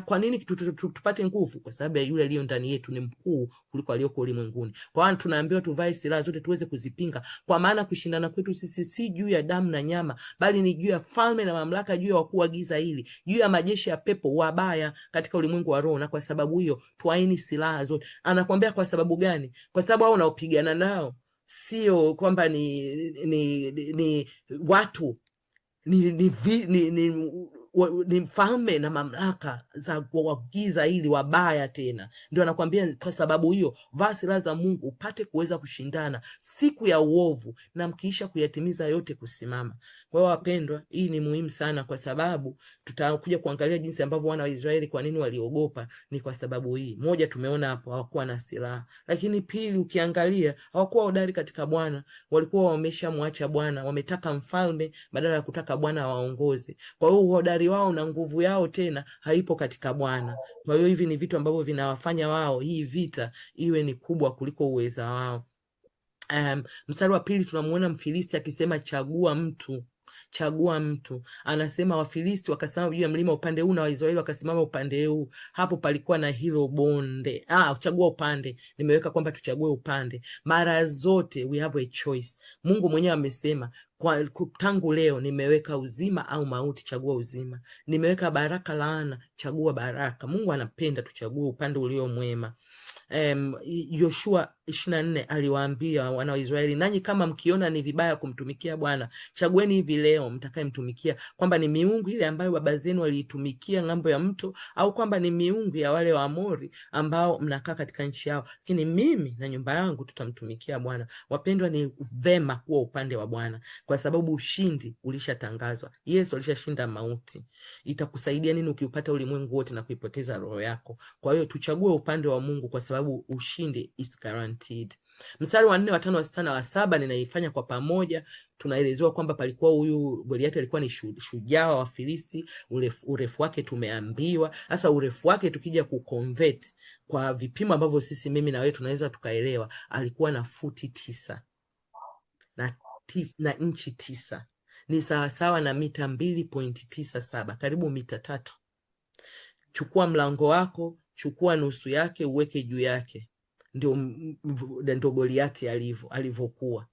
Kwa nini tupate nguvu? Kwa sababu ya yule aliyo ndani yetu ni mkuu kuliko aliyoko ulimwenguni. Kwa hiyo tunaambiwa tuvae silaha zote tuweze kuzipinga, kwa maana kushindana kwetu sisi si juu ya damu na nyama, bali ni juu ya falme na mamlaka, juu ya wakuu wa giza hili, juu ya majeshi ya pepo wabaya katika ulimwengu wa roho. Na kwa sababu hiyo twaini silaha zote. Anakuambia kwa sababu gani? Kwa sababu hao unaopigana nao sio kwamba ni watu, ni mfalme na mamlaka za wagiza hili wabaya tena. Ndio anakuambia kwa sababu hiyo vaa silaha za Mungu upate kuweza kushindana siku ya uovu, na mkiisha kuyatimiza yote kusimama. Kwa hiyo wapendwa, hii ni muhimu sana, kwa sababu tutakuja kuangalia jinsi ambavyo wana wa Israeli kwa nini waliogopa. Ni kwa sababu hii. Moja, tumeona hapo hawakuwa na silaha, lakini pili, ukiangalia hawakuwa hodari katika Bwana. Walikuwa wameshamwacha Bwana, wametaka mfalme badala ya kutaka Bwana waongoze. Kwa hiyo uhodari wao na nguvu yao tena haipo katika Bwana. Kwa hiyo hivi ni vitu ambavyo vinawafanya wao hii vita iwe ni kubwa kuliko uweza wao. Mstari wa pili tunamuona Mfilisti akisema chagua mtu. Chagua mtu. Anasema Wafilisti wakasimama juu ya mlima upande huu na Waisraeli wakasimama upande huu. Hapo palikuwa na hilo bonde. Chagua upande. Nimeweka kwamba tuchague upande. Mara zote we have a choice. Mungu mwenyewe amesema tangu leo nimeweka uzima au mauti, chagua uzima. Nimeweka baraka, laana, chagua baraka. Mungu anapenda tuchague upande ulio mwema. Yoshua 24 aliwaambia wana wa Israeli, nanyi kama mkiona ni vibaya kumtumikia Bwana, chagueni hivi leo mtakayemtumikia, kwamba ni miungu ile ambayo baba zenu waliitumikia ng'ambo ya mto, au kwamba ni miungu ya wale wa Amori ambao mnakaa katika nchi yao, lakini mimi na nyumba yangu tutamtumikia Bwana. Wapendwa, ni vema kuwa upande wa Bwana, kwa sababu ushindi ulishatangazwa. Yesu alishashinda mauti. Itakusaidia nini ukiupata ulimwengu wote na kuipoteza roho yako? Kwa hiyo tuchague upande wa Mungu, kwa sababu ushindi is guaranteed. Mstari wa 4, wa 5, wa 6 na wa 7 ninaifanya kwa pamoja. Tunaelezewa kwamba palikuwa huyu Goliathi alikuwa ni shujaa wa Filisti. Urefu wake tumeambiwa. Sasa urefu wake tukija kuconvert kwa vipimo ambavyo mimi na wewe tunaweza tukaelewa, alikuwa na futi 9 na inchi 9. Ni sawasawa na mita 2.97, karibu mita 3. Chukua mlango wako, chukua nusu yake uweke juu yake. Ndio Goliathi alivyokuwa.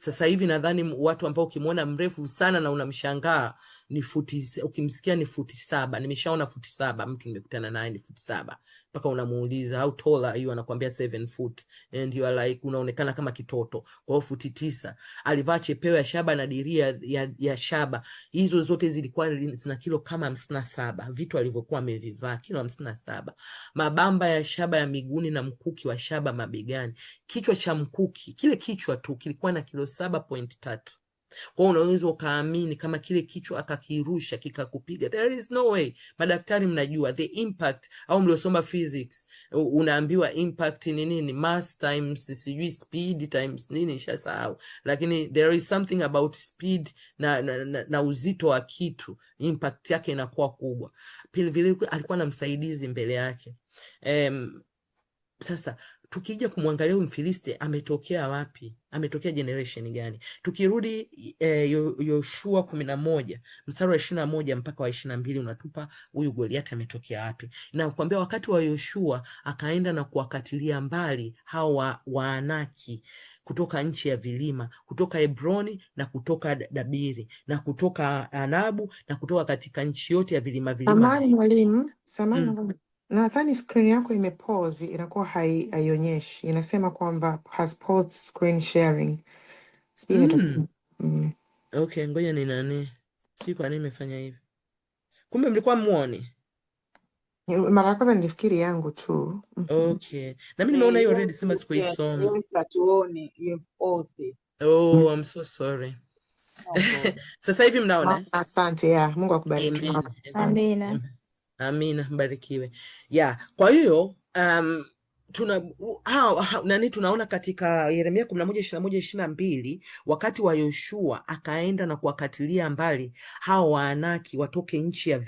Sasa hivi nadhani watu ambao ukimwona mrefu sana na unamshangaa ni ukimsikia ni futi 7. Nimeshaona futi 7, mtu nimekutana naye ni futi 7. Mpaka unamuuliza how tall are you, anakuambia 7 foot, and you are like, unaonekana kama kitoto. Kwa hiyo futi 9. Alivaa chepeo ya shaba na diria ya shaba. Hizo zote zilikuwa zina kilo kama 57. Vitu alivyokuwa amevivaa kilo 57. Mabamba ya shaba ya miguuni na mkuki wa shaba mabegani. Kichwa cha mkuki, kile kichwa tu kilikuwa na kilo 7.3. Kwa unaweza ukaamini kama kile kichwa akakirusha kikakupiga, there is no way. Madaktari mnajua the impact, au mliosoma physics unaambiwa impact ni nini, mass times sijui speed times nini, nishasahau, lakini there is something about speed na uzito wa kitu, impact yake inakuwa kubwa. Pili vile alikuwa na msaidizi mbele yake. Sasa tukija kumwangalia Mfilisti ametokea wapi? Ametokea generation gani? Tukirudi Yoshua 11 mstari wa 21 mpaka wa 22 unatupa huyu Goliathi ametokea wapi. Na kuambia wakati wa Yoshua akaenda na kuwakatilia mbali hao Waanaki kutoka nchi ya vilima, kutoka Hebroni na kutoka Dabiri na kutoka Anabu na kutoka katika nchi yote ya vilima Samahani vya mwalimu, samahani mwalimu. Nadhani screen yako imepause, inakuwa haionyeshi. Inasema kwamba has paused screen sharing. Sijui imetokea. Okay, ngoja ni nani? Sijui kwa nini imefanya hivi. Kumbe mlikuwa muone. Mara ya kwanza nilifikiri yangu tu. Okay. Na mimi nimeona hiyo already, sema sikuisoma. Oh, I'm so sorry. Sasa hivi mnaona? Asante ya, Mungu akubariki. Amen. Amina. Amina, mbarikiwe. Kwa hiyo tunaona katika Yeremia 11:21-22 wakati wa Yoshua akaenda na kuwakatilia mbali hao Waanaki watoke nchi ya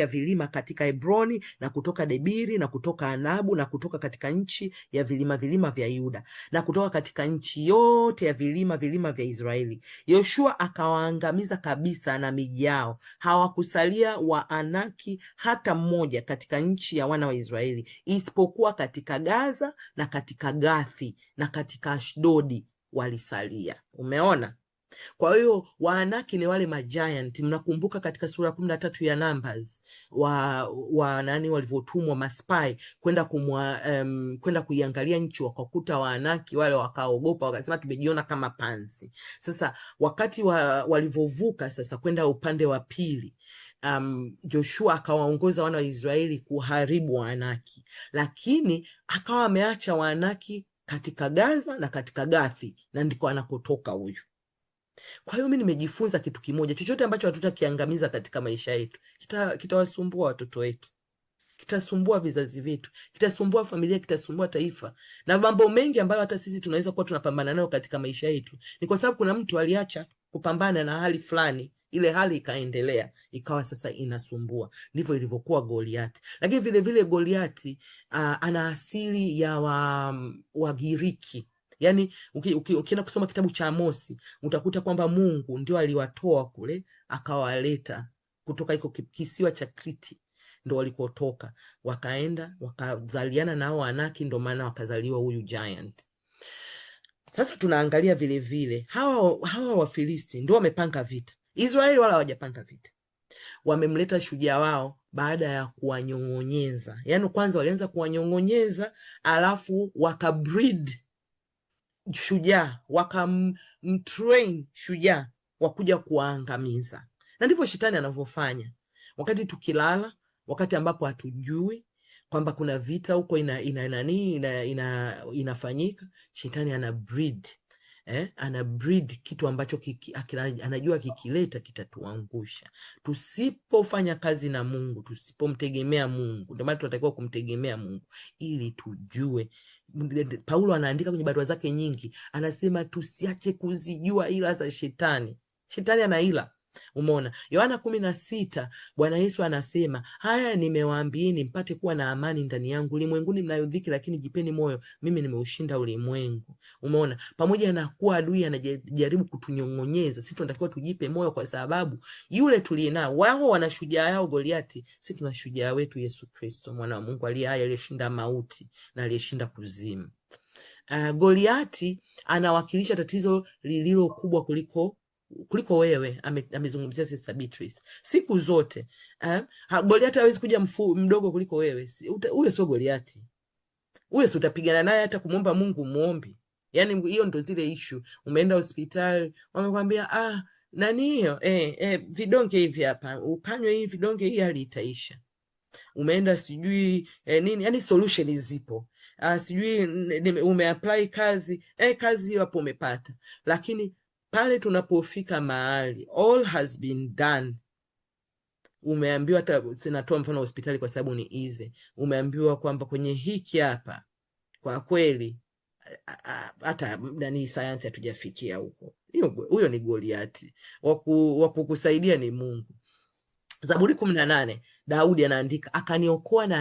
vilima katika Hebroni na kutoka Debiri na kutoka Anabu na kutoka katika nchi ya vilima vya Yuda na kutoka katika nchi yote ya vilima vya Israeli. Yoshua akawaangamiza kabisa na miji yao. Hawakusalia Waanaki hata mmoja katika nchi ya wana wa Israeli, isipokuwa katika Gaza na katika Gathi na katika Ashdodi walisalia. Umeona? Kwa hiyo Waanaki ni wale majiant. Mnakumbuka katika sura 13 ya Numbers nani walivyotumwa maspai kwenda kuiangalia nchi, wakakuta Waanaki wale, wakaogopa, wakasema tumejiona kama panzi. Sasa wakati walivyovuka sasa kwenda upande wa pili, Joshua akawaongoza wana wa Israeli kuharibu Waanaki, lakini akawa ameacha Waanaki katika Gaza na katika Gathi, na ndiko anakotoka huyu. Kwa hiyo mimi nimejifunza kitu kimoja: chochote ambacho hatutakiangamiza katika maisha yetu kitawasumbua watoto wetu, kitasumbua vizazi vyetu, kitasumbua familia, kitasumbua taifa. Na mambo mengi ambayo hata sisi tunaweza kuwa tunapambana nayo katika maisha yetu ni kwa sababu kuna mtu aliacha kupambana na hali fulani, ile hali ikaendelea, ikawa sasa inasumbua. Ndivyo ilivyokuwa Goliati. Lakini vile vile Goliati ana asili ya Wagiriki. Yaani ukienda kusoma kitabu cha Amosi utakuta kwamba Mungu ndio aliwatoa kule akawaleta kutoka iko kisiwa cha Kriti, ndo walikotoka, wakaenda wakazaliana nao Waanaki, ndo maana wakazaliwa huyu giant. Sasa tunaangalia vile vile hawa Wafilisti ndio wamepanga vita. Israeli wala hawajapanga vita. Wamemleta shujaa wao baada ya kuwanyong'onyeza. Yaani kwanza walianza kuwanyong'onyeza, alafu wakabreed shujaa, wakamtrain shujaa wakuja kuwaangamiza. Na ndivyo shetani anavyofanya. Wakati tukilala, wakati ambapo hatujui kwamba kuna vita huko inafanyika, shetani ana breed kitu ambacho anajua kikileta kitatuangusha. Tusipofanya kazi na Mungu, tusipomtegemea Mungu. Ndio maana tunatakiwa kumtegemea Mungu ili tujue. Paulo anaandika kwenye barua zake nyingi, anasema tusiache kuzijua ila za shetani. Shetani ana ila. Umeona? Yohana 16 Bwana Yesu anasema, haya nimewaambieni mpate kuwa na amani ndani yangu. Ulimwenguni mnayo dhiki, lakini jipeni moyo, mimi nimeushinda ulimwengu. Umeona? Pamoja na kuwa adui anajaribu kutunyong'onyeza, sisi tunatakiwa tujipe moyo, kwa sababu yule tuliyenao, wao wana shujaa yao Goliati, sisi tuna shujaa wetu Yesu Kristo, mwana wa Mungu aliye hai, aliyeshinda mauti na aliyeshinda kuzimu. Goliati anawakilisha tatizo lililo kubwa kuliko wewe. Amezungumzia Sister Beatrice. Siku zote Goliati hawezi kuja mdogo kuliko wewe. Huyo sio Goliati. Huyo si utapigana naye hata kumwomba Mungu muombi. Yaani hiyo ndo zile issue. Umeenda hospitali, wamekwambia nani hiyo? Vidonge hivi hapa. Ukanywe hivi vidonge, hii hali itaisha. Umeenda sijui nini, yani solution zipo. Sijui umeapply kazi, kazi hiyo hapo umepata. Lakini pale tunapofika mahali all has been done, umeambiwa, hata sinatoa mfano hospitali kwa sababu ni easy, umeambiwa kwamba kwenye hiki hapa kwa kweli hata nani sayansi hatujafikia huko. Huyo ni Goliati. Wakukusaidia ni Mungu. Zaburi 18 Daudi anaandika, akaniokoa na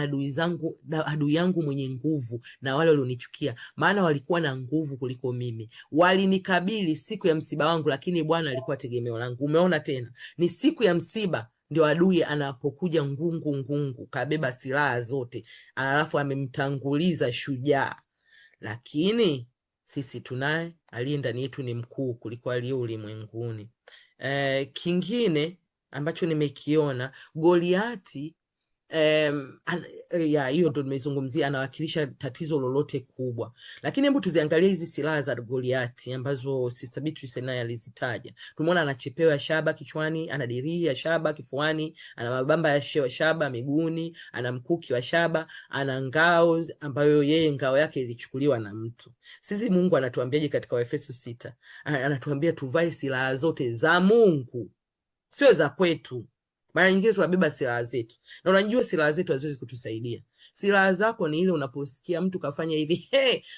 adui yangu mwenye nguvu na wale walionichukia, maana walikuwa na nguvu kuliko mimi. Walinikabili siku ya msiba wangu, lakini Bwana alikuwa tegemeo langu. Umeona tena, ni siku ya msiba ndio adui anapokuja ngungu, kabeba silaha zote, alafu amemtanguliza shujaa. Lakini sisi tunaye, aliye ndani yetu ni mkuu kuliko aliye ulimwenguni. Kingine ambacho nimekiona, Goliati hiyo ndo nimezungumzia, anawakilisha tatizo lolote kubwa. Lakini hebu tuziangalie hizi silaha za Goliati ambazo Sister Beatrice naye alizitaja. Tumeona ana chepeo ya shaba kichwani, ana dirii ya shaba kifuani, ana mabamba ya shaba miguuni, ana mkuki wa shaba, ana ngao ambayo yeye ngao yake ilichukuliwa na mtu. Sisi Mungu anatuambiaje katika Waefeso 6? Anatuambia tuvae silaha zote za Mungu, sio za kwetu. Mara nyingine tunabeba silaha zetu, na unajua silaha zetu haziwezi kutusaidia. Silaha zako ni ile unaposikia mtu kafanya hivi,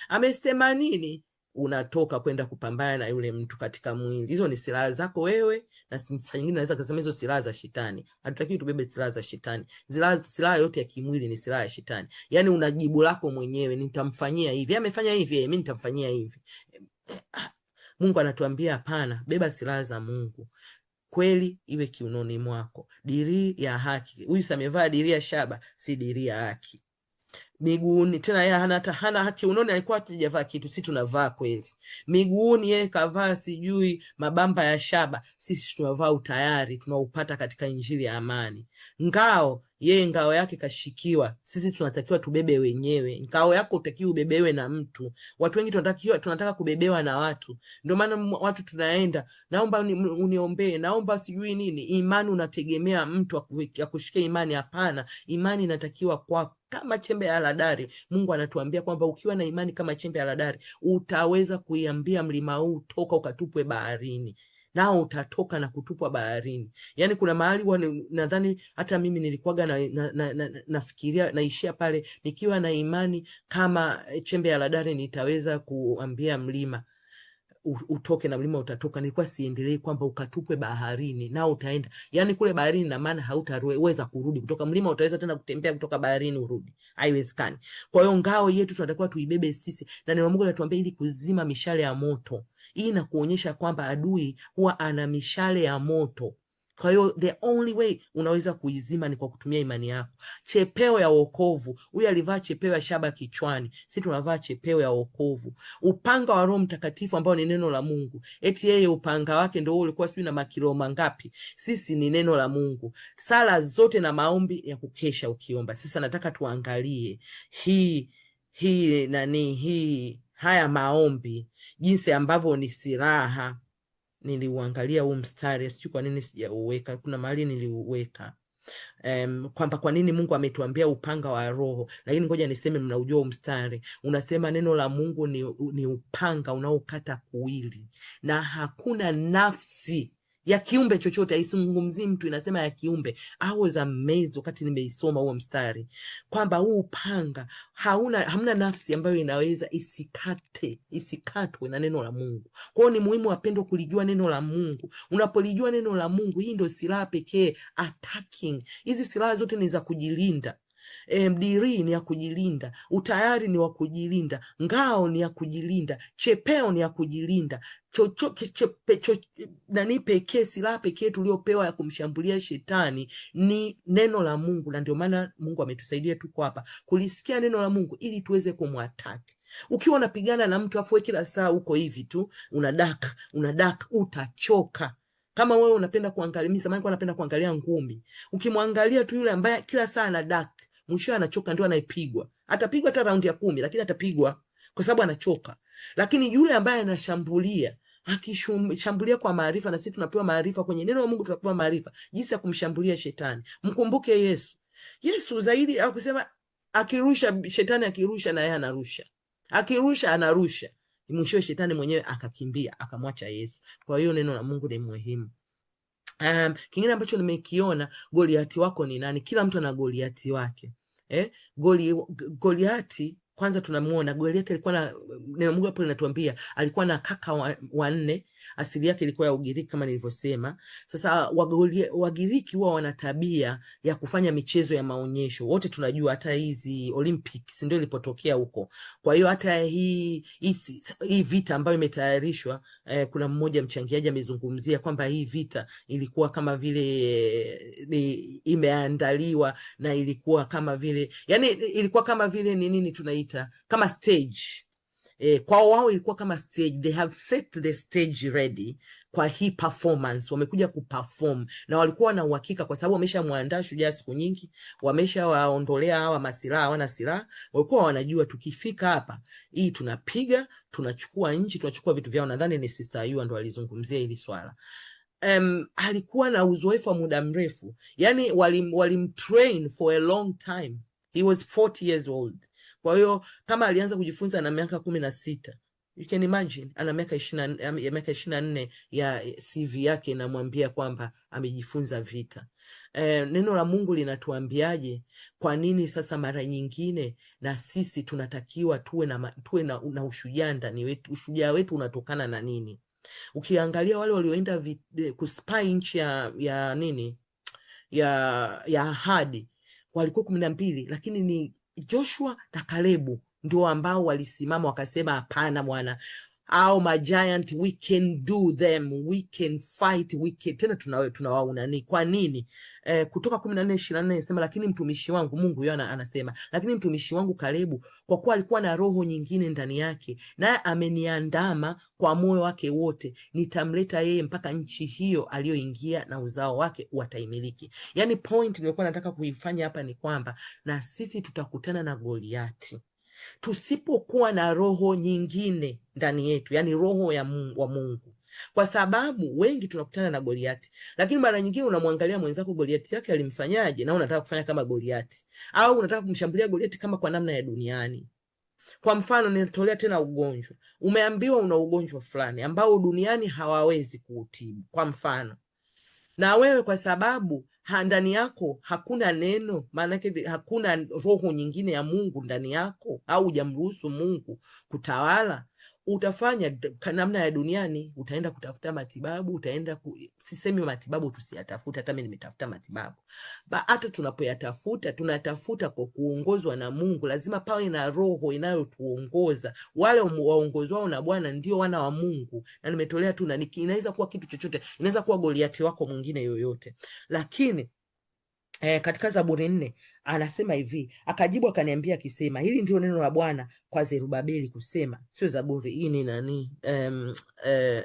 amesema nini, unatoka kwenda kupambana na yule mtu katika mwili. Hizo ni silaha zako wewe, na saa nyingine naweza kusema hizo silaha za shetani. Hatutakiwi tubebe silaha za shetani. Silaha yote ya kimwili ni silaha ya shetani. Yaani unajibu lako mwenyewe, nitamfanyia hivi, amefanya hivi, mimi nitamfanyia hivi. Mungu anatuambia hapana, beba silaha za Mungu. Kweli iwe kiunoni mwako, dirii ya haki. Huyu samevaa dirii ya shaba, si dirii ya haki. Miguuni tena yeye hana haki unoni, alikuwa hajavaa kitu, sisi tunavaa kweli. Miguuni yeye kavaa sijui mabamba ya shaba, sisi tunavaa utayari tunaupata katika injili ya amani. Ngao, yeye ngao yake kashikiwa, sisi tunatakiwa tubebe wenyewe. Ngao yako utakiwa ubebewe na mtu. Watu wengi tunataka kubebewa na watu. Ndio maana watu tunaenda, naomba uniombee, naomba sijui nini. Imani unategemea mtu akushikie imani? Hapana, imani inatakiwa kwa kama chembe ya haradali. Mungu anatuambia kwamba ukiwa na imani kama chembe ya haradali, utaweza kuiambia mlima huu toka ukatupwe baharini, nao utatoka na kutupwa baharini. Yani kuna mahali nadhani hata mimi nilikuwaga nafikiria naishia pale, nikiwa na imani kama chembe ya haradali nitaweza kuambia mlima utoke na mlima utatoka. Nilikuwa siendelee kwamba ukatupwe baharini nao utaenda. Yani kule baharini na maana hautaweza kurudi kutoka mlima, utaweza tena kutembea kutoka baharini urudi? Haiwezekani. Kwa hiyo ngao yetu tunatakiwa tuibebe sisi, na neno la Mungu linatuambia ili kuzima mishale ya moto. Hii na kuonyesha kwamba adui huwa ana mishale ya moto. Kwa hiyo the only way unaweza kuizima ni kwa kutumia imani yako. Chepeo ya wokovu, huyu alivaa chepeo ya shaba kichwani, sisi tunavaa chepeo ya wokovu. Upanga wa Roho Mtakatifu ambao ni neno la Mungu. Eti yeye upanga wake ndio ulikuwa sijui na makilo mangapi. Sisi ni neno la Mungu. Sala zote na maombi ya kukesha ukiomba. Sasa nataka tuangalie haya maombi jinsi ambavyo ni silaha. Niliuangalia huu mstari, sijui kwa nini sijauweka, kuna mahali niliuweka. Kwamba kwa nini Mungu ametuambia upanga wa Roho. Lakini ngoja niseme, mnaujua mstari unasema neno la Mungu ni upanga unaokata kuwili, na hakuna nafsi ya kiumbe chochote, haizungumzii mtu, inasema ya kiumbe. I was amazed wakati nimeisoma huo mstari kwamba huu upanga hamna nafsi ambayo inaweza isikatwe na neno la Mungu. Kwa hiyo ni muhimu wapendwa kulijua neno la Mungu. Unapolijua neno la Mungu, hii ndio silaha pekee attacking. Hizi silaha zote ni za kujilinda. Dirii ni ya kujilinda, utayari ni wa kujilinda, ngao ni ya kujilinda, chepeo ni ya kujilinda. Pekee silaha pekee tuliopewa ya kumshambulia shetani ni neno la Mungu. Na ndio maana Mungu ametusaidia tuko hapa kulisikia neno la Mungu ili tuweze kumwataki. Ukiwa unapigana na mtu afu kila saa uko hivi tu unadaka, utachoka. Kama wewe unapenda kuangalia, mimi zamani napenda kuangalia ngumi. Ukimwangalia tu yule ambaye kila saa anadaka, mwisho anachoka, ndio anaipigwa. Atapigwa hata raundi ya 10, lakini atapigwa kwa sababu anachoka. Lakini yule ambaye anashambulia, akishambulia kwa maarifa, na sisi tunapewa maarifa kwenye neno la Mungu, tunapewa maarifa jinsi ya kumshambulia shetani. Mkumbuke Yesu zaidi akusema akirusha, shetani akirusha na yeye anarusha. Akirusha anarusha. Mwisho shetani mwenyewe akakimbia, akamwacha Yesu. Kwa hiyo neno la Mungu ni muhimu. Kingine ambacho nimekiona, Goliati wako ni nani? Kila mtu ana Goliati wake. Goliati kwanza tunamuona Goliati alikuwa na, neno Mungu hapo linatuambia alikuwa na kaka wanne. Asili yake ilikuwa ya Ugiriki kama nilivyosema. Sasa Wagiriki huwa wana tabia ya kufanya michezo ya maonyesho. Wote tunajua hata hizi Olympics ndio ilipotokea huko. Kwa hiyo hata hii vita ambayo imetayarishwa, kuna mmoja mchangiaji amezungumzia kwamba hii vita ilikuwa kama vile imeandaliwa, na ilikuwa kama vile, yani ilikuwa kama vile nini tunaita kama stage. Kwa wao ilikuwa kama stage, they have set the stage ready kwa hii performance, wamekuja kuperform na walikuwa na uhakika kwa sababu wameshamwandaa Shujaa siku nyingi, wameshawaondolea hawa masilaha, hawana silaha, walikuwa wanajua tukifika hapa hii tunapiga, tunachukua nchi, tunachukua vitu vyao. Nadhani ni Sister Ayua ndo alizungumzia hili swala. Alikuwa na uzoefu wa muda mrefu, yani walimtrain for a long time. He was 40 years old. Kwa hiyo kama alianza kujifunza na miaka 16, you can imagine ana miaka 24 ya CV yake inamwambia kwamba amejifunza vita. Neno la Mungu linatuambiaje? Kwa nini sasa mara nyingine na sisi tunatakiwa tuwe na ushujaa ndani wetu? Ushujaa wetu unatokana na nini? Ukiangalia wale walioenda kuspy nchi ya nini ya ahadi walikuwa 12, lakini ni Joshua na Kalebu ndio ambao walisimama wakasema hapana bwana, au giant, we can do them, we can fight, we can. Tena tunawaona ni kwa nini? Kutoka 14:24 inasema lakini mtumishi wangu, Mungu yeye anasema, lakini mtumishi wangu Kalebu, kwa kuwa alikuwa na roho nyingine ndani yake, naye ameniandama kwa moyo wake wote, nitamleta yeye mpaka nchi hiyo aliyoingia, na uzao wake wataimiliki. Yani point nilikuwa nataka kuifanya hapa ni kwamba na sisi tutakutana na Goliati tusipokuwa na roho nyingine ndani yetu, yani roho wa Mungu. Kwa sababu wengi tunakutana na Goliati, lakini mara nyingine unamwangalia mwenzako Goliati yake alimfanyaje, na unataka kufanya kama Goliati, au unataka kumshambulia Goliati kama kwa namna ya duniani. Kwa mfano, ninatolea tena ugonjwa. Umeambiwa una ugonjwa fulani ambao duniani hawawezi kuutibu, kwa mfano, na wewe kwa sababu ndani yako hakuna neno, maana yake hakuna roho nyingine ya Mungu ndani yako, au hujamruhusu Mungu kutawala, utafanya namna ya duniani. Utaenda kutafuta matibabu, sisemi matibabu tusiyatafuta, hata mimi nimetafuta matibabu, hata tunapoyatafuta tunatafuta kwa kuongozwa na Mungu. Lazima pawe na roho inayotuongoza. Wale waongozwao na Bwana ndio wana wa Mungu. Na nimetolea tu, na inaweza kuwa kitu chochote, inaweza kuwa Goliati wako mwingine yoyote. Lakini katika Zaburi 4 anasema hivi, akajibu akaniambia akisema, hili ndio neno la Bwana kwa Zerubabeli kusema. Sio Zaburi hii, ni nani?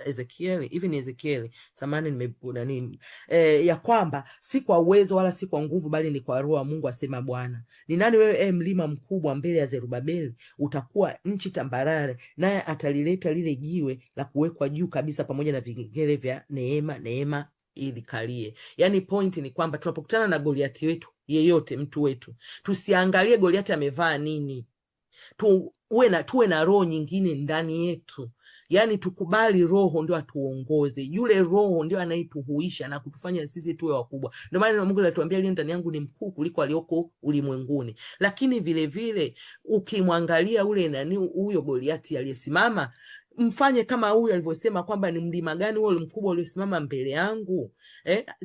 Ezekieli, hivi ni Ezekieli, samani nimepuna nini, ya kwamba si kwa uwezo wala si kwa nguvu, bali ni kwa roho wa Mungu, asema Bwana. Ni nani wewe, mlima mkubwa mbele ya Zerubabeli? Utakuwa nchi tambarare, naye atalileta lile jiwe la kuwekwa juu kabisa, pamoja na vigengele vya neema ili kalie. Yani point ni kwamba tunapokutana na Goliati wetu yeyote, mtu wetu, tusiangalie Goliati amevaa nini, tuwe na roho nyingine ndani yetu. Yani tukubali roho ndio atuongoze. Yule roho ndio anayetuhuisha na kutufanya sisi tuwe wakubwa. Ndio maana Mungu anatuambia aliye ndani yangu ni mkuu kuliko alioko ulimwenguni. Lakini vile vile ukimwangalia ule huyo Goliati aliyesimama, mfanye kama huyu alivyosema kwamba ni mlima gani huo mkubwa uliosimama mbele yangu?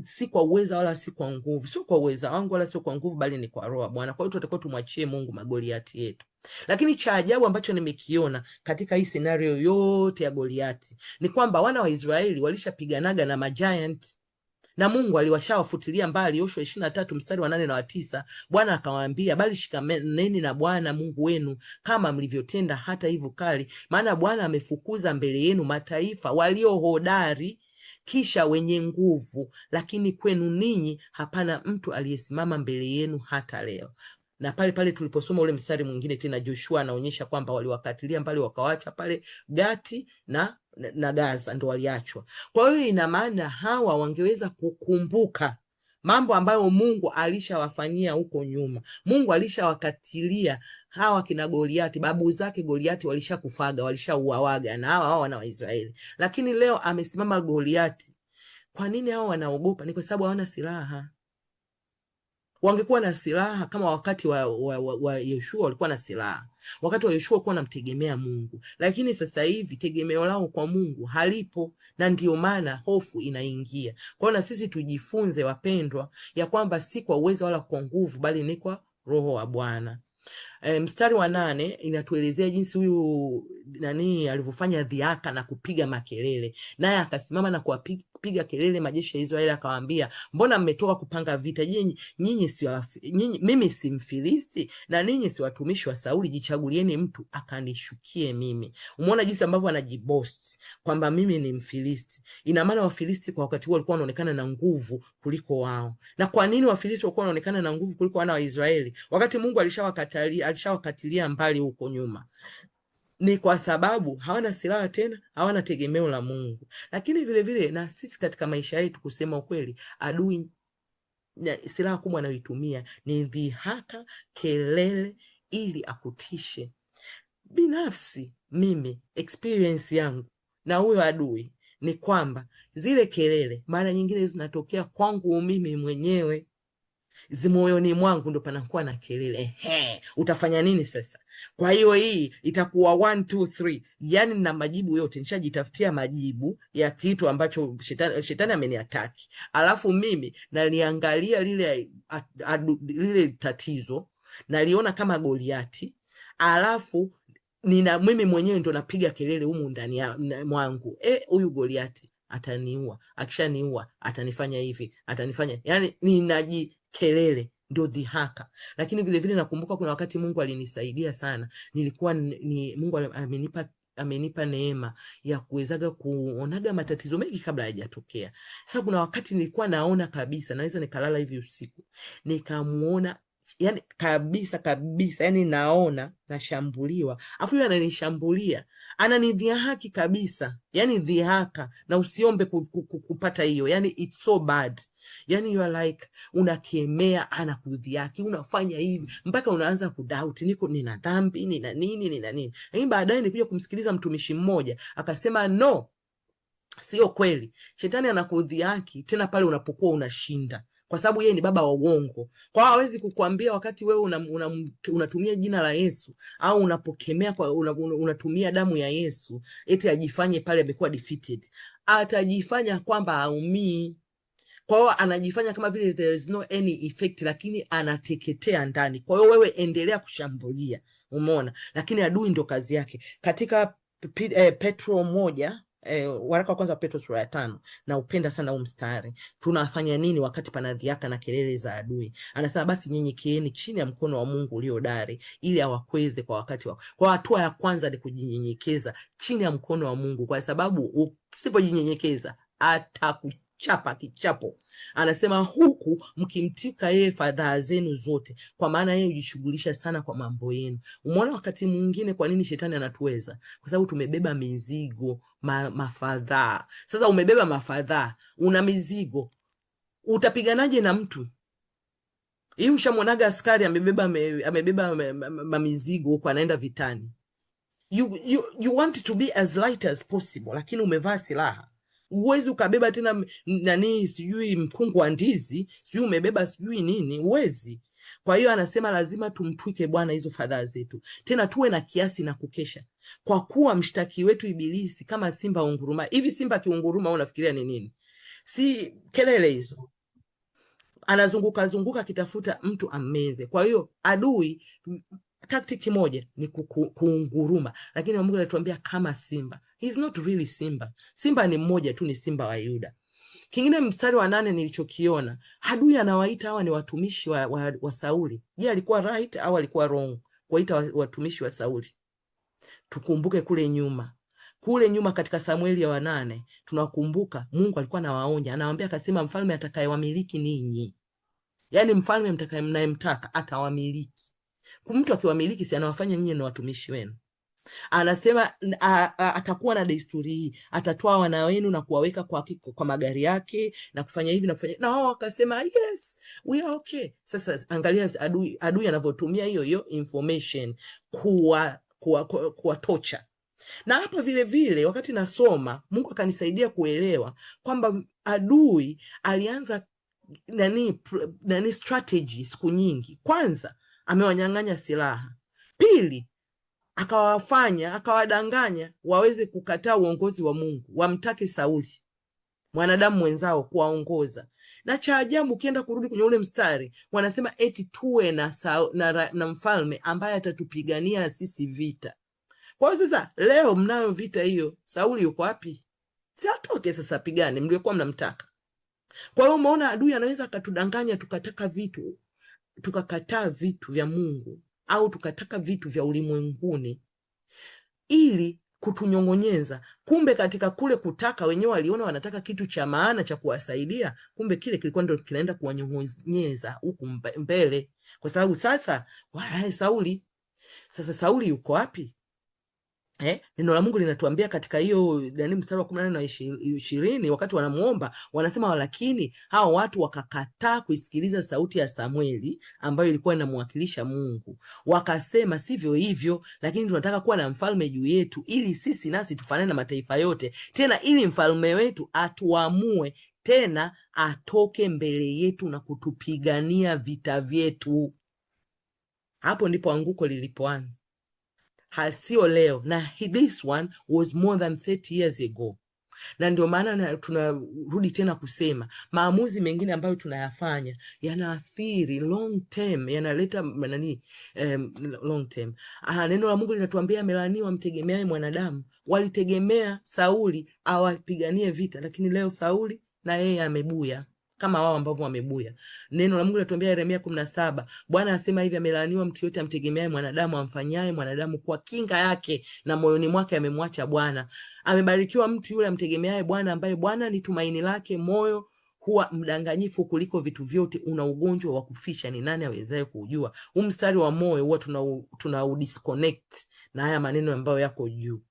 Si kwa uweza wala si kwa nguvu, sio kwa uweza wangu wala sio kwa nguvu, bali ni kwa roho wa Bwana. Kwa hiyo tutakuwa tumwachie Mungu magoliati yetu. Lakini cha ajabu ambacho nimekiona katika hii scenario yote ya Goliati ni kwamba wana wa Israeli walishapiganaga na giant, na Mungu aliwashawafutilia mbali. Yoshua 23 mstari wa 8 na 9, Bwana akawaambia, bali shikamaneni na Bwana Mungu wenu kama mlivyotenda hata hivyo kali, maana Bwana amefukuza mbele yenu mataifa walio hodari kisha wenye nguvu, lakini kwenu ninyi hapana mtu aliyesimama mbele yenu hata leo. Na pale tuliposoma ule mstari mwingine tena, Joshua anaonyesha kwamba waliwakatilia mbali, wakawacha pale Gati na Gaza, ndo waliachwa. Kwa hiyo ina maana hawa wangeweza kukumbuka mambo ambayo Mungu alishawafanyia huko nyuma. Mungu alishawakatilia hawa kina Goliati, babu zake Goliati walishakufaga, walishauawaga na hawa wana wa Israeli. Lakini leo amesimama Goliati. Kwa nini hawa wanaogopa? Ni kwa sababu hawana silaha. Wangekuwa na silaha kama wakati wa Yoshua walikuwa na silaha. Wakati wa Yoshua walikuwa wanamtegemea Mungu. Lakini sasa hivi tegemeo lao kwa Mungu halipo, na ndio maana hofu inaingia. Kwa hiyo na sisi tujifunze, wapendwa, ya kwamba si kwa uwezo wala kwa nguvu, bali ni kwa roho wa Bwana. Mstari wa 8 inatuelezea jinsi huyu alivyofanya dhihaka na kupiga makelele, naye akasimama na kupiga kelele majeshi ya Israeli, akawaambia, mbona mmetoka kupanga vita? Je, mimi si Mfilisti na ninyi si watumishi wa Sauli? Jichagulieni mtu akanishukie mimi. Umeona jinsi ambavyo anajiboast kwamba mimi ni Mfilisti. Ina maana Wafilisti kwa wakati huo walikuwa wanaonekana na nguvu kuliko wao. Na kwa nini Wafilisti walikuwa wanaonekana na nguvu kuliko wana wa Israeli wakati Mungu alishawakatilia mbali huko nyuma? Ni kwa sababu hawana silaha tena, hawana tegemeo la Mungu. Lakini vile vile na sisi katika maisha yetu, kusema ukweli, adui silaha kubwa anayoitumia ni dhihaka, kelele, ili akutishe. Binafsi mimi experience yangu na huyo adui ni kwamba zile kelele mara nyingine zinatokea kwangu mimi mwenyewe, moyoni mwangu ndo panakuwa na kelele. Utafanya nini sasa? Kwa hiyo hii itakuwa 1 2 3, yani na majibu yote nishajitafutia majibu ya kitu ambacho shetani ameniataki, alafu mimi naliangalia lile tatizo, naliona kama Goliati, alafu mimi mwenyewe ndo napiga kelele humu ndani mwangu, huyu Goliati ataniua, akishaniua atanifanya hivi, atanifanya, yani ninajikelele, ndio dhihaka. Lakini vile vile nakumbuka kuna wakati Mungu alinisaidia sana, nilikuwa Mungu amenipa neema ya kuwezaga kuonaga matatizo mengi kabla hayajatokea. Sasa kuna wakati nilikuwa naona kabisa, naweza nikalala hivi usiku nikamuona, yani kabisa, yani naona nashambuliwa, afu yeye ananishambulia, ananidhihaki kabisa, yani dhihaka, na usiombe kupata hiyo, yani it's so bad. Yani you are like unakemea, anakudhihaki, unafanya hivi mpaka unaanza kudoubt, nina dhambi, nina nini. Lakini baadaye nilikuja kumsikiliza mtumishi mmoja akasema, no, sio kweli. Shetani anakudhihaki tena pale unapokuwa unashinda, kwa sababu yeye ni baba wa uongo. Kwa hiyo hawezi kukuambia wakati wewe unatumia jina la Yesu au unapokemea unatumia damu ya Yesu eti ajifanye pale amekuwa defeated. Atajifanya kwamba haumii. Kwa hiyo anajifanya kama vile there is no any effect, lakini anateketea ndani. Kwa hiyo wewe endelea kushambulia, umeona? Lakini adui ndo kazi yake. Katika Petro 1, waraka wa kwanza wa Petro sura ya 5, na upenda sana huu mstari. Tunafanya nini wakati pana dhihaka na kelele za adui? Anasema, basi nyenyekeeni chini ya mkono wa Mungu ulio hodari, ili awakweze kwa wakati wao. Kwa hatua ya kwanza ni kujinyenyekeza chini ya mkono wa Mungu, kwa sababu usipojinyenyekeza atakuchapa kichapo. Anasema, huku mkimtika yeye fadhaa zenu zote, kwa maana yeye hujishughulisha sana kwa mambo yenu. Umeona wakati mwingine kwa nini shetani anatuweza? Kwa sababu tumebeba mizigo, mafadhaa. Sasa umebeba mafadhaa, una mizigo, utapiganaje na mtu? Hii ushamwonaga askari amebeba mizigo huko anaenda vitani. You want to be as light as possible, lakini umevaa silaha. Uwezi ukabeba tena sijui mkungu wa ndizi, sijui umebeba sijui nini, uwezi. Kwa hiyo anasema lazima tumtwike Bwana hizo fadhaa zetu, tena tuwe na kiasi na kukesha, kwa kuwa mshtaki wetu Ibilisi kama simba unguruma. Hivi simba kiunguruma unafikiria ni nini? Si kelele hizo, anazunguka kitafuta mtu ammeze. Kwa hiyo adui taktiki moja ni kuunguruma, lakini Mungu anatuambia kama simba. He's not really simba. Simba ni mmoja tu, ni simba wa Yuda. Kingine mstari wa 8 nilichokiona, adui anawaita hawa ni watumishi wa Sauli. Je, alikuwa right au alikuwa wrong kuwaita watumishi wa Sauli? Tukumbuke kule nyuma katika Samueli ya 8 tunakumbuka Mungu alikuwa anawaonya, anawaambia akasema, mfalme atakayewamiliki ninyi, yani mfalme mnayemtaka atawamiliki. Mtu akiwamiliki si anawafanya nyinyi ni watumishi wenu. Anasema atakuwa na desturi hii, atatoa wana wenu na kuwaweka kwa magari yake na kufanya hivi na kufanya, na wao wakasema yes we are okay. Sasa angalia adui anavyotumia hiyo information kuwa tocha. Na hapa vile vile wakati nasoma, Mungu akanisaidia kuelewa kwamba adui alianza strategy siku nyingi. Kwanza amewanyang'anya silaha, pili akawadanganya waweze kukataa uongozi wa Mungu, wamtake Sauli mwanadamu mwenzao kuwaongoza. Na cha ajabu ukienda kurudi kwenye ule mstari, wanasema eti tuwe na mfalme ambaye atatupigania sisi vita. Kwa hiyo sasa leo mnayo vita hiyo, Sauli yuko wapi? Si atoke sasa pigane, mliokuwa mnamtaka. Kwa hiyo umeona adui anaweza akatudanganya tukataka vitu, tukakataa vitu vya Mungu, au tukataka vitu vya ulimwenguni ili kutunyong'onyeza. Kumbe katika kule kutaka, wenyewe waliona wanataka kitu cha maana cha kuwasaidia, kumbe kile kilikuwa ndio kinaenda kuwanyong'onyeza huku mbele. Kwa sababu sasa walae Sauli. Sasa Sauli yuko wapi? Neno la Mungu linatuambia katika hiyo mstari wa 18 na 20, wakati wanamuomba wanasema, walakini hao watu wakakataa kuisikiliza sauti ya Samueli ambayo ilikuwa inamwakilisha Mungu. Wakasema, sivyo hivyo, lakini tunataka kuwa na mfalme juu yetu, ili sisi nasi tufanane na mataifa yote, tena ili mfalme wetu atuamue, tena atoke mbele yetu na kutupigania vita vyetu. Hapo ndipo anguko lilipoanza. Sio leo, na this one was more than 30 years ago. Na ndio maana tunarudi tena kusema maamuzi mengine ambayo tunayafanya yanaathiri long term, yanaleta long term. Neno la Mungu linatuambia amelaaniwa mtegemeaye mwanadamu. Walitegemea Sauli awapiganie vita, lakini leo Sauli na yeye amebuya kama wao ambavyo wamebuya. Neno la Mungu linatuambia Yeremia 17, Bwana asema hivi, amelaaniwa mtu yote amtegemeaye mwanadamu, amfanyaye mwanadamu kuwa kinga yake, na moyoni mwake amemwacha Bwana. Amebarikiwa mtu yule amtegemeaye Bwana, ambaye Bwana ni tumaini lake. Moyo huwa mdanganyifu kuliko vitu vyote, una ugonjwa wa kufisha, ni nani awezaye kujua? Huu mstari wa moyo huwa tuna disconnect na haya maneno ambayo yako juu,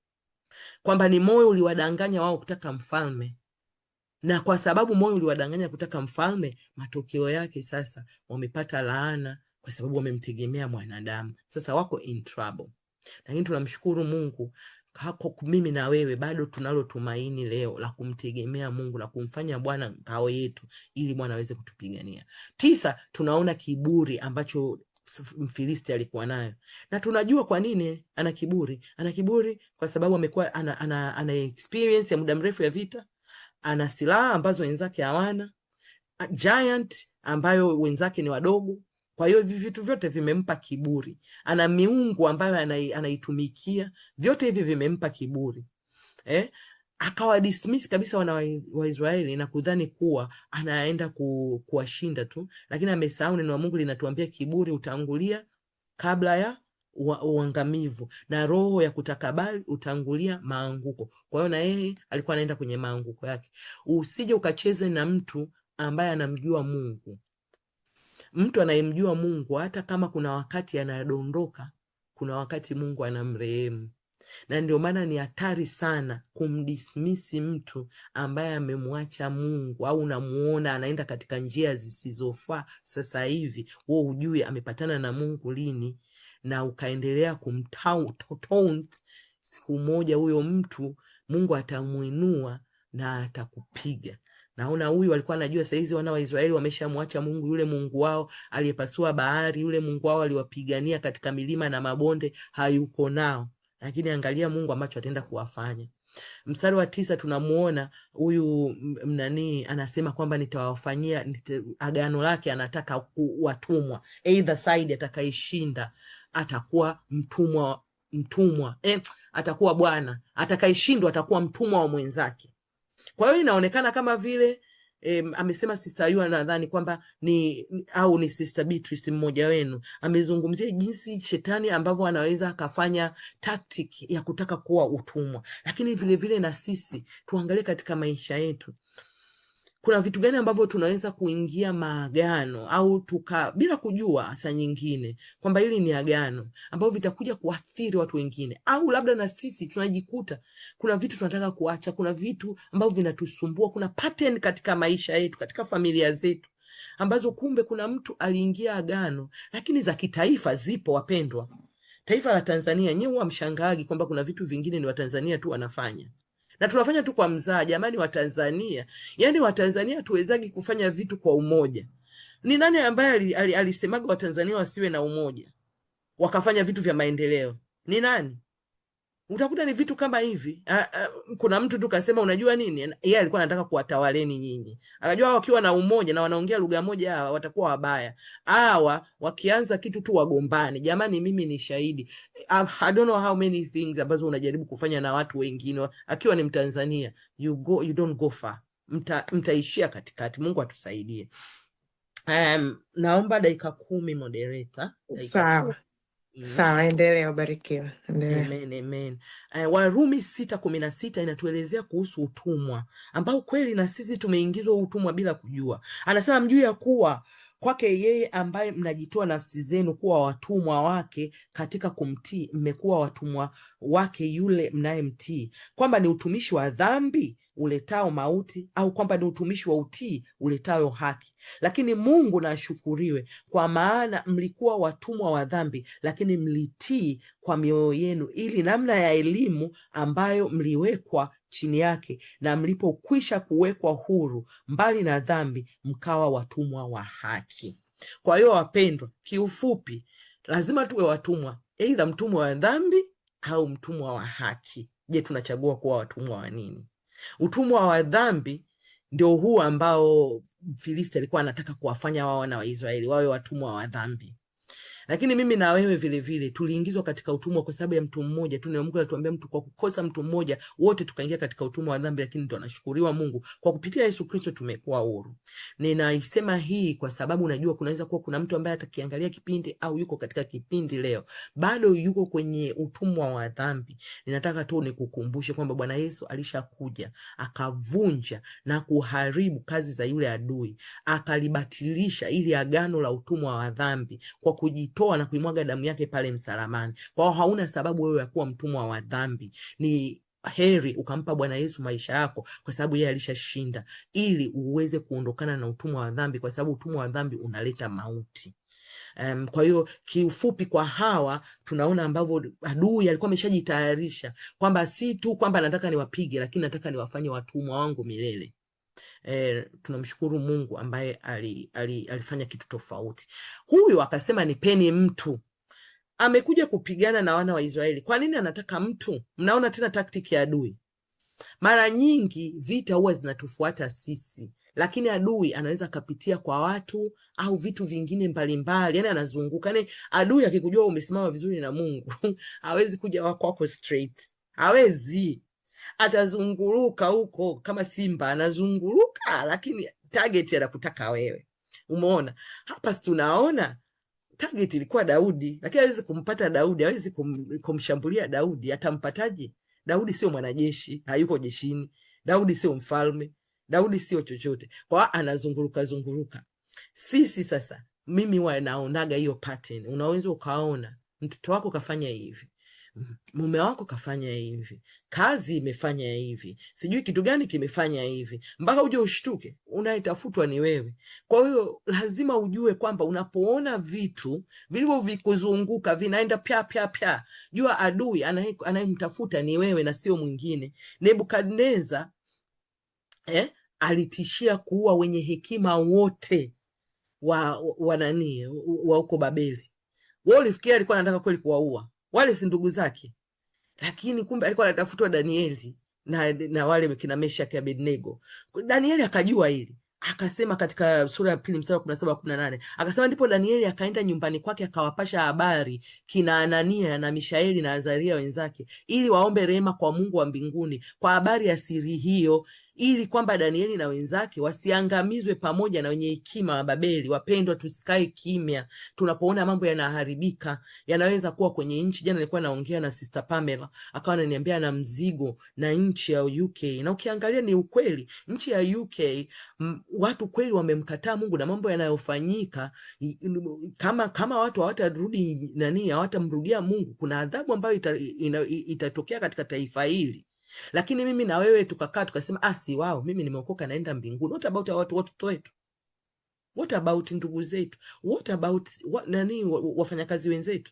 kwamba ni moyo uliwadanganya wao kutaka mfalme. Na kwa sababu moyo uliwadanganya kutaka mfalme, matokeo yake sasa wamepata laana, kwa sababu wamemtegemea mwanadamu. Sasa wako in trouble. Lakini tunamshukuru Mungu, hako mimi na wewe bado tunalo tumaini leo la kumtegemea Mungu, la kumfanya Bwana ngao yetu, ili Bwana aweze kutupigania. 9, tunaona kiburi ambacho Mfilisti alikuwa nayo. Na tunajua kwa nini ana kiburi. Ana kiburi kwa sababu amekuwa ana experience ya muda mrefu ya vita. Ana silaha ambazo wenzake hawana, giant ambayo wenzake ni wadogo. Kwa hiyo vitu vyote vimempa kiburi. Ana miungu ambayo anaitumikia, vyote hivi vimempa kiburi. Akawa dismiss kabisa wana wa Israeli na kudhani kuwa anaenda kuwashinda tu, lakini amesahau neno la Mungu linatuambia kiburi utangulia kabla ya uangamivu, na roho ya kutakabari utangulia maanguko. Kwa hiyo na yeye alikuwa anaenda kwenye maanguko yake. Usije ukacheze na mtu ambaye anamjua Mungu. Mtu anayemjua Mungu, hata kama kuna wakati anadondoka, kuna wakati Mungu anamrehemu. Na ndio maana ni hatari sana kumdismisi mtu ambaye amemwacha Mungu, au unamuona anaenda katika njia zisizofaa sasa hivi. Wewe hujui amepatana na Mungu lini, na ukaendelea kumtaunt. Siku moja huyo mtu Mungu atamuinua na atakupiga. Naona huyu alikuwa anajua saizi wana wa Israeli wameshamwacha Mungu, yule Mungu wao aliyepasua bahari, yule Mungu wao aliwapigania katika milima na mabonde, hayuko nao. Lakini angalia Mungu ambacho ataenda kuwafanya. Mstari wa 9 tunamuona huyu anasema kwamba nitawafanyia agano lake. Anataka watumwa, either side atakayeshinda atakuwa mtumwa, atakuwa bwana, atakayeshindwa atakuwa mtumwa wa mwenzake. Kwa hiyo inaonekana kama vile amesema Sister Yu, nadhani kwamba ni Sister Beatrice mmoja wenu amezungumzia jinsi shetani ambavyo anaweza akafanya tactic ya kutaka kuwa utumwa. Lakini vile vile na sisi tuangalie katika maisha yetu, kuna vitu gani ambavyo tunaweza kuingia maagano au bila kujua saa nyingine kwamba hili ni agano ambavyo vitakuja kuathiri watu wengine, au labda na sisi tunajikuta kuna vitu tunataka kuacha, kuna vitu ambavyo vinatusumbua, kuna pattern katika maisha yetu, katika familia zetu, ambazo kumbe kuna mtu aliingia agano, lakini za kitaifa zipo. Wapendwa, taifa la Tanzania, nyewe huwa mshangaagi kwamba kuna vitu vingine ni Watanzania tu wanafanya, na tunafanya tu kwa mzaa. Jamani Watanzania, yani Watanzania tuwezagi kufanya vitu kwa umoja. Ni nani ambaye alisemaga Watanzania wasiwe na umoja wakafanya vitu vya maendeleo? Ni nani? Utakuta ni vitu kama hivi. Kuna mtu tu kasema unajua nini? Yeye alikuwa anataka kuwatawaleni nyinyi. Akajua wakiwa na umoja na wanaongea lugha moja hawa watakuwa wabaya. Hawa wakianza kitu tu wagombani. Jamani, mimi ni shahidi. I don't know how many things ambazo unajaribu kufanya na watu wengine. Akiwa ni Mtanzania, you don't go far. Mtaishia katikati. Mungu atusaidie. Naomba dakika 10 moderator. Sawa. Sawa, endelea, ubarikiwe. Endelea. Amen, amen. Warumi 6:16 inatuelezea kuhusu utumwa ambao kweli na sisi tumeingizwa utumwa bila kujua. Anasema mjue ya kuwa kwake yeye ambaye mnajitoa nafsi zenu kuwa watumwa wake katika kumtii, mmekuwa watumwa wake yule mnayemtii, kwamba ni utumishi wa dhambi uletao mauti, au kwamba ni utumishi wa utii uletao haki. Lakini Mungu na ashukuriwe, kwa maana mlikuwa watumwa wa dhambi, lakini mlitii kwa mioyo yenu, ili namna ya elimu ambayo mliwekwa chini yake, na mlipokwisha kuwekwa huru mbali na dhambi, mkawa watumwa wa haki. Kwa hiyo wapendwa, kiufupi lazima tuwe watumwa, aidha mtumwa wa dhambi au mtumwa wa haki. Je, tunachagua kuwa watumwa wa nini? Utumwa wa dhambi ndio huu ambao Filisti alikuwa anataka kuwafanya wao na Waisraeli wawe watumwa wa dhambi. Lakini mimi na wewe vile vile tuliingizwa katika utumwa kwa sababu ya mtu mmoja tu. Mungu alituambia mtu kwa kukosa mtu mmoja wote tukaingia katika utumwa wa dhambi, lakini tunashukuriwa Mungu kwa kupitia Yesu Kristo tumekuwa huru. Ninaisema hii kwa sababu unajua kunaweza kuwa kuna mtu ambaye atakiangalia kipindi au yuko katika kipindi leo bado yuko kwenye utumwa wa dhambi. Ninataka tu nikukumbushe kwamba Bwana Yesu alishakuja akavunja na kuharibu kazi za yule adui, akalibatilisha ili agano la utumwa wa dhambi kwa kujitoa na kuimwaga damu yake pale msalamani. Kwa hiyo hauna sababu wewe ya kuwa mtumwa wa dhambi. Ni heri ukampa Bwana Yesu maisha yako, kwa sababu yeye alishashinda, ili uweze kuondokana na utumwa wa dhambi, kwa sababu utumwa wa dhambi unaleta mauti. Kwa hiyo kiufupi, kwa hawa tunaona ambavyo adui alikuwa ameshajitayarisha kwamba si tu kwamba nataka niwapige, lakini nataka niwafanye watumwa wangu milele. Tunamshukuru Mungu ambaye alifanya kitu tofauti. Huyu akasema nipeni mtu. Amekuja kupigana na wana wa Israeli. Kwa nini anataka mtu? Mnaona tena taktiki ya adui. Mara nyingi vita huwa zinatufuata sisi, lakini adui anaweza kapitia kwa watu au vitu vingine mbalimbali. Yani anazunguka. Yani adui akikujua umesimama vizuri na Mungu hawezi kuja kwako straight. Hawezi. Atazunguruka huko kama simba, anazunguruka, lakini target anakutaka wewe. Umeona? Hapa tunaona target ilikuwa Daudi, lakini hawezi kumpata Daudi, hawezi kumshambulia Daudi. Atampataje? Daudi sio mwanajeshi, hayuko jeshini. Daudi sio mfalme. Daudi sio chochote. Kwa anazunguruka. Sisi sasa, mimi wanaonaga hiyo pattern. Unaweza ukaona mtoto wako kafanya hivi, mume wako kafanya hivi, kazi imefanya hivi, sijui kitu gani kimefanya hivi, mpaka uje ushtuke unayetafutwa ni wewe. Kwa hiyo lazima ujue kwamba unapoona vitu vilivyo vikuzunguka vinaenda pya, jua adui anayemtafuta ni wewe na sio mwingine. Nebukadneza alitishia kuua wenye hekima wote wa nani wa huko Babeli. Wao ulifikiria alikuwa anataka kweli kuwaua wale si ndugu zake, lakini kumbe alikuwa anatafutwa Danieli na wale kina Meshaki, Abednego. Danieli akajua hili, akasema katika sura ya 2 mstari wa 17-18, akasema ndipo Danieli akaenda nyumbani kwake akawapasha habari kina Anania na Mishaeli na Azaria wenzake, ili waombe rehema kwa Mungu wa mbinguni kwa habari ya siri hiyo, ili kwamba Danieli na wenzake wasiangamizwe pamoja na wenye hekima wa Babeli. Wapendwa, tusikae kimya tunapoona mambo yanaharibika. Yanaweza kuwa kwenye nchi. Jana nilikuwa naongea na Sister Pamela, akawa ananiambia na mzigo na nchi ya UK, na ukiangalia ni ukweli. Nchi ya UK watu kweli wamemkataa Mungu, na mambo yanayofanyika kama watu hawatarudi hawatamrudia Mungu, kuna adhabu ambayo itatokea katika taifa hili. Lakini mimi na wewe tukakaa tukasema si wao, mimi nimeokoka naenda mbinguni. What about watoto wetu? What about ndugu zetu? What about wafanyakazi wenzetu?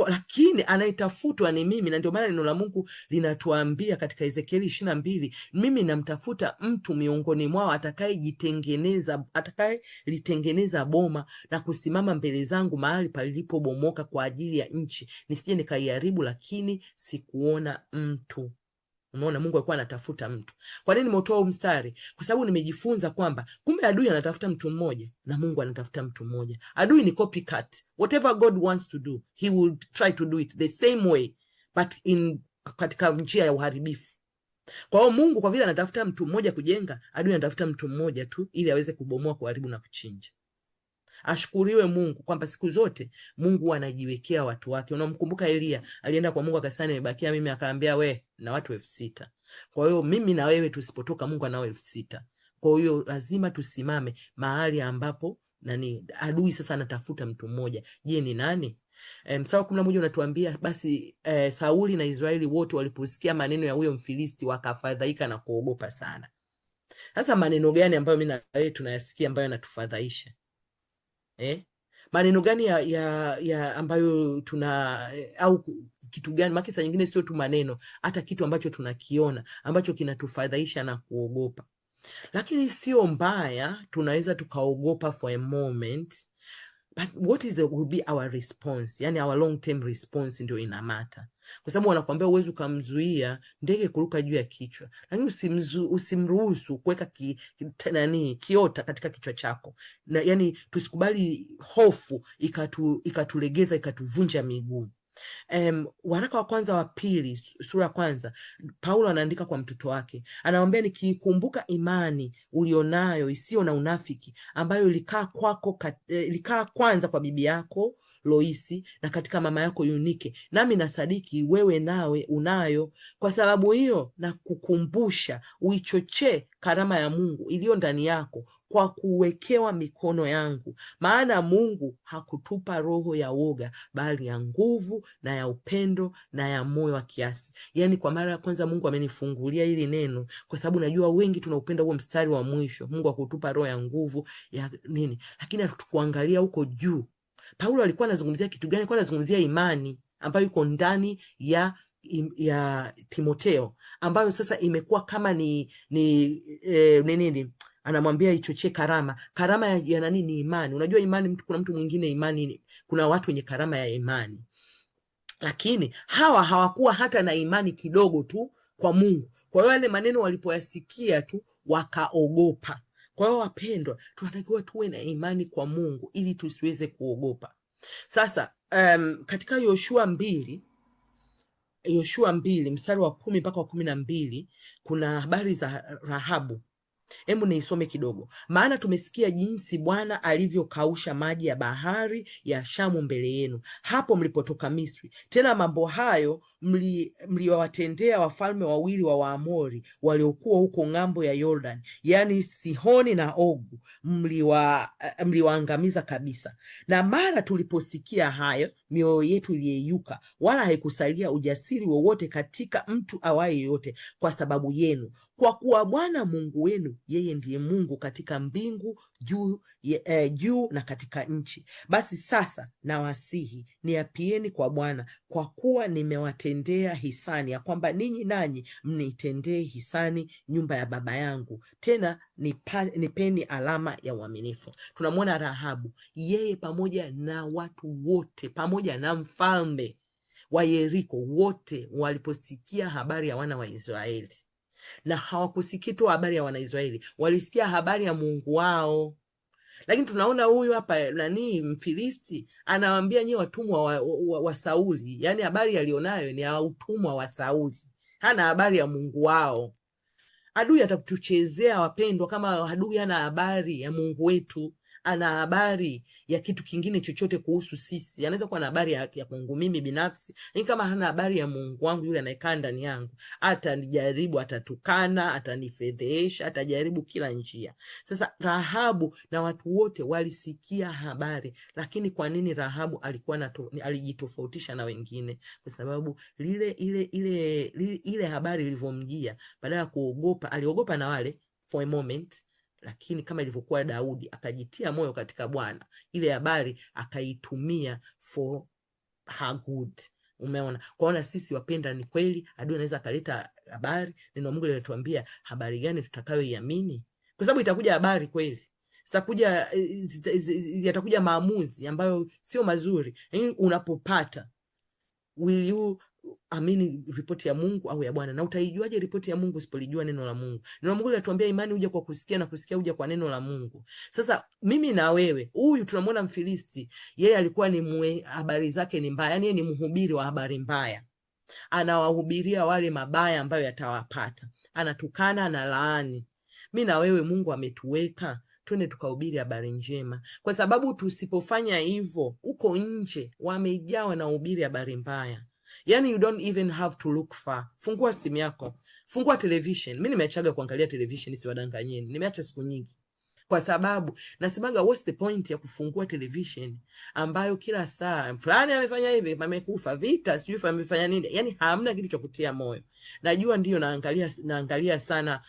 Lakini anayetafutwa ni mimi, na ndio maana neno la Mungu linatuambia katika Ezekieli 22, mimi namtafuta mtu miongoni mwao atakayelitengeneza boma na kusimama mbele zangu mahali palipobomoka kwa ajili ya nchi, nisije nikaiharibu, lakini sikuona mtu. Umeona, Mungu alikuwa anatafuta mtu. Kwa nini nimetoa mstari? Kwa sababu nimejifunza kwamba kumbe adui anatafuta mtu mmoja na Mungu anatafuta mtu mmoja. Adui ni copycat. Whatever God wants to do, he will try to do it the same way, but katika njia ya uharibifu. Kwa hiyo Mungu kwa vile anatafuta mtu mmoja kujenga, adui anatafuta mtu mmoja tu ili aweze kubomoa, kuharibu na kuchinja. Ashukuriwe Mungu kwamba siku zote Mungu anajiwekea watu wake. Unamkumbuka Elia, alienda kwa Mungu akasema nimebakia mimi, akaambia we na watu 6,000. Kwa hiyo mimi na wewe tusipotoka, Mungu anao 6,000. Kwa hiyo lazima tusimame mahali ambapo adui sasa anatafuta mtu mmoja. Je, ni nani? Mstari wa 11 unatuambia basi Sauli na Israeli wote waliposikia maneno ya huyo Mfilisti wakafadhaika na kuogopa sana. Sasa maneno gani ambayo mimi na wewe tunayasikia ambayo yanatufadhaisha? Maneno gani ya ambayo au kitu gani? Maana saa nyingine sio tu maneno, hata kitu ambacho tunakiona ambacho kinatufadhaisha na kuogopa. Lakini sio mbaya, tunaweza tukaogopa for a moment, but what will be our response? Yani our long term response ndio ina matter. Kwa sababu wanakuambia uwezo kumzuia ndege kuruka juu ya kichwa, lakini usimruhusu kuweka kiota katika kichwa chako. Na yani tusikubali hofu ikatulegeza, ikatuvunja miguu. Waraka wa kwanza wa pili sura ya kwanza, Paulo anaandika kwa mtoto wake, anamwambia nikikumbuka imani ulionayo isiyo na unafiki, ambayo ilikaa kwanza kwa bibi yako Loisi na katika mama yako Yunike, nami nasadiki wewe nawe unayo. Kwa sababu hiyo na kukumbusha uichochee karama ya Mungu iliyo ndani yako kwa kuwekewa mikono yangu. Maana Mungu hakutupa roho ya woga, bali ya nguvu na ya upendo na ya moyo wa kiasi. Yani kwa mara ya kwanza Mungu amenifungulia hili neno, kwa sababu najua wengi tunaupenda huo mstari wa mwisho, Mungu hakutupa roho ya nguvu ya nini, lakini hatukuangalia huko juu. Paulo alikuwa anazungumzia kitu gani? Alikuwa anazungumzia imani ambayo iko ndani ya Timotheo, ambayo sasa imekuwa kama nini anamwambia ichochee karama ya nani? Ni imani. Unajua imani, kuna mtu mwingine imani, kuna watu wenye karama ya imani, lakini hawa hawakuwa hata na imani kidogo tu kwa Mungu. Kwa hiyo yale maneno walipoyasikia tu wakaogopa. Kwa hiyo wapendwa, tunatakiwa tuwe na imani kwa Mungu ili tusiweze kuogopa. Sasa katika Yoshua 2 mstari wa 10 mpaka wa 12 kuna habari za Rahabu. Hebu niisome kidogo. Maana tumesikia jinsi Bwana alivyokausha maji ya bahari ya Shamu mbele yenu hapo mlipotoka Misri. Tena mambo hayo mliowatendea wafalme wawili wa Waamori waliokuwa huko ng'ambo ya Yordan, yani Sihoni na Ogu, mliwaangamiza kabisa. Na mara tuliposikia hayo, mioyo yetu iliyeyuka, wala haikusalia ujasiri wowote katika mtu awaye yote kwa sababu yenu, kwa kuwa Bwana Mungu wenu yeye ndiye Mungu katika mbingu juu na katika nchi. Basi sasa nawasihi, niapieni kwa Bwana, kwa kuwa nimewatendea hisani, ya kwamba ninyi nanyi mnitendee hisani nyumba ya baba yangu, tena nipeni alama ya uaminifu. Tunamwona Rahabu, yeye pamoja na watu wote, pamoja na mfalme wa Yeriko, wote waliposikia habari ya wana wa Israeli, na hawakusikia tu habari ya Wanaisraeli, walisikia habari ya Mungu wao. Lakini tunaona huyu hapa Mfilisti anawaambia nyie watumwa wa Sauli, yani habari alionayo ni ya utumwa wa Sauli, hana habari ya Mungu wao. Adui atatuchezea wapendwa, kama adui hana habari ya Mungu wetu, ana habari ya kitu kingine chochote kuhusu sisi. Anaweza kuwa na habari ya Mungu mimi binafsi, lakini kama hana habari ya Mungu wangu yule anayekaa ndani yangu, atanijaribu, atatukana, atanifedhesha, atajaribu kila njia. Sasa Rahabu na watu wote walisikia habari, lakini kwa nini Rahabu alijitofautisha na wengine? Kwa sababu ile habari ilivyomjia, badala ya kuogopa, aliogopa na wale for a moment, lakini kama ilivyokuwa Daudi akajitia moyo katika Bwana, ile habari akaitumia for her good. Umeona? Kwaona sisi wapenda, ni kweli adui anaweza akaleta habari. Neno Mungu linatuambia habari gani tutakayoiamini, kwa sababu itakuja habari kweli, yatakuja maamuzi ambayo sio mazuri. Yaani unapopata, will you amini ripoti ya Mungu au ya Bwana? Na utaijuaje ripoti ya Mungu usipolijua neno la Mungu? Neno la Mungu linatuambia imani huja kwa kusikia na kusikia huja kwa neno la Mungu. Sasa mimi na wewe, huyu tunamwona Mfilisti, yeye alikuwa ni habari zake ni mbaya, yani ni mhubiri wa habari mbaya, anawahubiria wale mabaya ambayo yatawapata, anatukana, analaani. Mimi na wewe Mungu ametuweka twende tukahubiri habari njema, kwa sababu tusipofanya hivyo, uko nje wamejawa na uhubiri habari mbaya. Yani you don't even have to look far. Fungua simu yako, fungua television. Mimi nimeachaga kuangalia television, siwadanganyeni, nimeacha siku nyingi, kwa sababu nasemaga what's the point ya kufungua television ambayo kila saa fulani amefanya hivi, amekufa, vita, sijui amefanya nini, yani hamna kitu cha kutia moyo. Najua ndio naangalia sana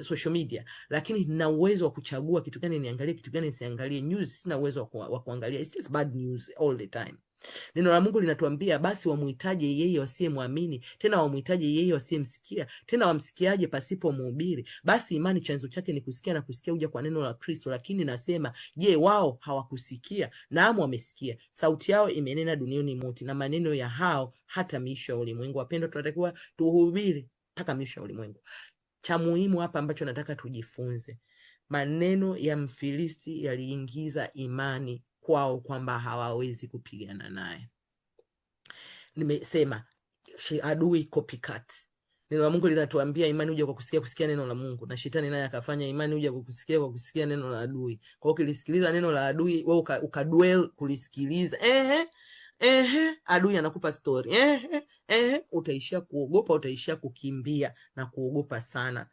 social media, lakini nina uwezo wa kuchagua kitu gani niangalie, kitu gani nisiangalie. News sina uwezo wa kuangalia, it's just bad news all the time. Neno la Mungu linatuambia basi wamuitaje yeye wasiyemwamini, tena wamuitaje yeye wasiyemsikia, tena wamsikiaje pasipo mhubiri? Basi imani chanzo chake ni kusikia, na kusikia huja kwa neno la Kristo. Lakini nasema, je, wao hawakusikia? Naam, wamesikia, sauti yao imenena duniani mote, na maneno ya hao hata miisho ya ulimwengu. Wapendwa, tunatakiwa tuhubiri mpaka miisho ya ulimwengu. Cha muhimu hapa ambacho nataka tujifunze, maneno ya Mfilisti yaliingiza imani kwao kwamba hawawezi kupigana naye. Nimesema adui copycat. Neno la Mungu linatuambia imani huja kwa kusikia neno la Mungu, na shetani naye akafanya imani huja kwa kusikia neno la adui. Kwa hiyo ukilisikiliza neno la adui, wewe ukadwell kulisikiliza, adui anakupa story, utaishia kuogopa, utaishia kukimbia na kuogopa sana.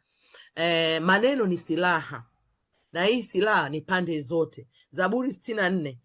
Maneno ni silaha, na hii silaha ni pande zote. Zaburi 64,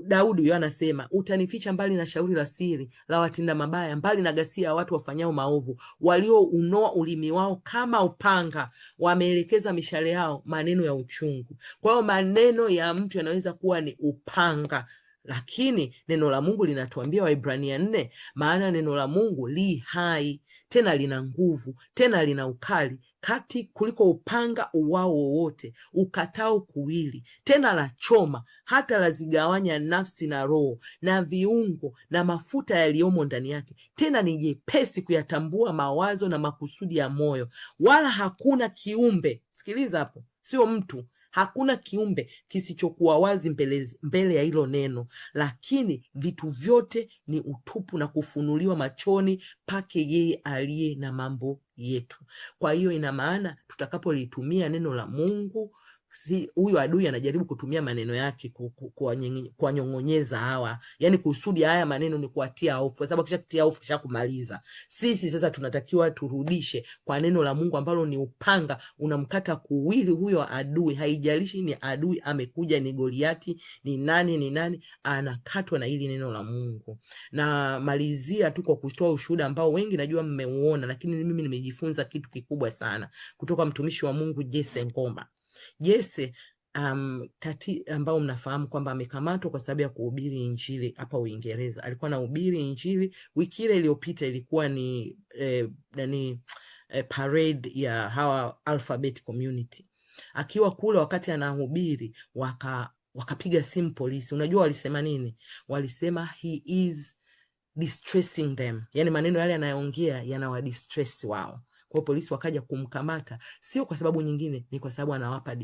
Daudi huyo anasema, utanificha mbali na shauri la siri la watenda mabaya, mbali na ghasia ya watu wafanyao maovu, waliounoa ulimi wao kama upanga, wameelekeza mishale yao maneno ya uchungu. Kwa hiyo maneno ya mtu yanaweza kuwa ni upanga, lakini neno la Mungu linatuambia Waebrania 4, maana neno la Mungu li hai, tena lina nguvu, tena lina ukali kati kuliko upanga uwao wowote, ukatao kuwili, tena la choma hata lazigawanya nafsi na roho na viungo na mafuta yaliyomo ndani yake, tena ni jepesi kuyatambua mawazo na makusudi ya moyo. Wala hakuna kiumbe, sikiliza hapo, sio mtu, hakuna kiumbe kisichokuwa wazi mbele ya hilo neno, lakini vitu vyote ni utupu na kufunuliwa machoni pake yeye aliye na mambo yetu. Kwa hiyo ina maana tutakapolitumia neno la Mungu, huyu adui anajaribu kutumia maneno yake kuwanyong'onyeza hawa, yani kusudi haya maneno ni kuatia hofu, kwa sababu kishakutia hofu kishakumaliza. Sisi sasa tunatakiwa turudishe kwa neno la Mungu ambalo ni upanga unamkata kuwili huyo adui. Haijalishi ni adui amekuja, ni Goliati, ni nani, anakatwa na hili neno la Mungu. Na malizia tu kwa kutoa ushuhuda ambao wengi najua mmeuona, lakini mimi nimejifunza kitu kikubwa sana kutoka mtumishi wa Mungu Jesse Ngoma. Jesse ambao mnafahamu kwamba amekamatwa kwa sababu ya kuhubiri injili hapa Uingereza. Alikuwa anahubiri injili, wiki ile iliyopita ilikuwa ni parade ya hawa Alphabet Community. Akiwa kule wakati anahubiri, wakapiga simu polisi. Unajua walisema nini? Walisema he is distressing them, yani maneno yale anayoongea yanawadistress wao. Kwa polisi wakaja kumkamata, sio kwa sababu nyingine, ni kwa sababu anawapa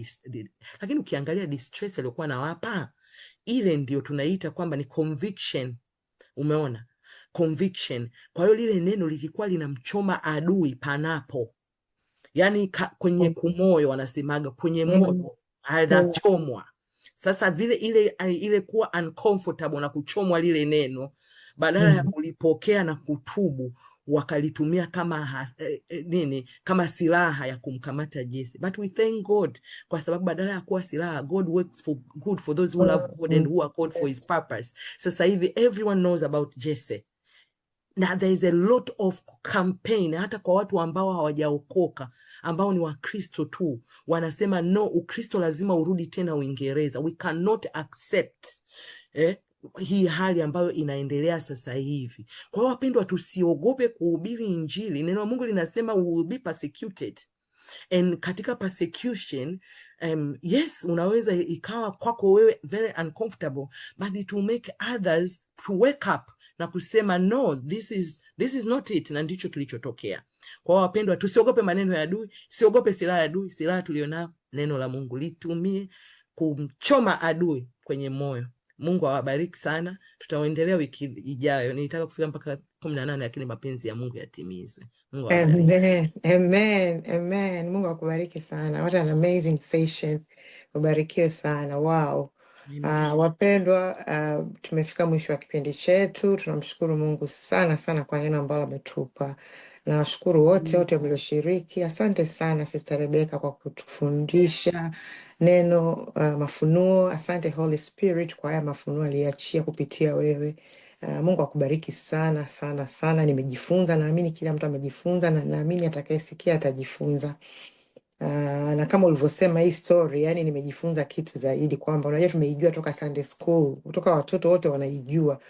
lakini ukiangalia distress aliyokuwa anawapa, ile ndio tunaita kwamba ni conviction. Umeona? Conviction. Kwa hiyo lile neno lilikuwa linamchoma adui panapo, yani kwenye kumoyo, wanasemaga kwenye moyo anachomwa. Sasa vile ile kuwa uncomfortable na kuchomwa lile neno, badala ya kulipokea na kutubu, wakalitumia kama silaha ya kumkamata Jesse. But we thank God, kwa sababu badala ya kuwa silaha, God works for good for those who love God and who are called for his purpose. Sasa hivi everyone knows about Jesse. Now there is a lot of campaign, hata kwa watu ambao hawajaokoka, ambao ni Wakristo tu wanasema no, Ukristo lazima urudi tena Uingereza. We cannot accept hii hali ambayo inaendelea sasa hivi. Kwa hiyo wapendwa, tusiogope kuhubiri Injili. Neno la Mungu linasema we will be persecuted. And katika persecution, yes, unaweza ikawa kwako wewe very uncomfortable, but it will make others to wake up na kusema no, this is not it. Na ndicho kilichotokea. Kwa hiyo wapendwa, tusiogope maneno ya adui, siogope silaha ya adui. Silaha tulionao neno la Mungu, litumie kumchoma adui kwenye moyo. Mungu awabariki sana. Tutaendelea wiki ijayo. Nilitaka kufika mpaka 18 lakini mapenzi ya Mungu yatimizwe. Mungu awabariki. Amen. Mungu akubariki sana. What an amazing session. Ubarikiwe sana. Wow. Wapendwa, tumefika mwisho wa kipindi chetu. Tunamshukuru Mungu sana sana kwa neno ambalo ametupa. Na washukuru wote mlioshiriki. Asante sana Sister Rebecca kwa kutufundisha neno mafunuo. Asante Holy Spirit kwa haya mafunuo aliachia kupitia wewe. Mungu akubariki sana sana sana. Nimejifunza, naamini kila mtu amejifunza, na naamini atakayesikia atajifunza. Na kama ulivyosema hii story, yani nimejifunza kitu zaidi, kwamba unajua tumeijua toka Sunday school, kutoka watoto wote wanaijua,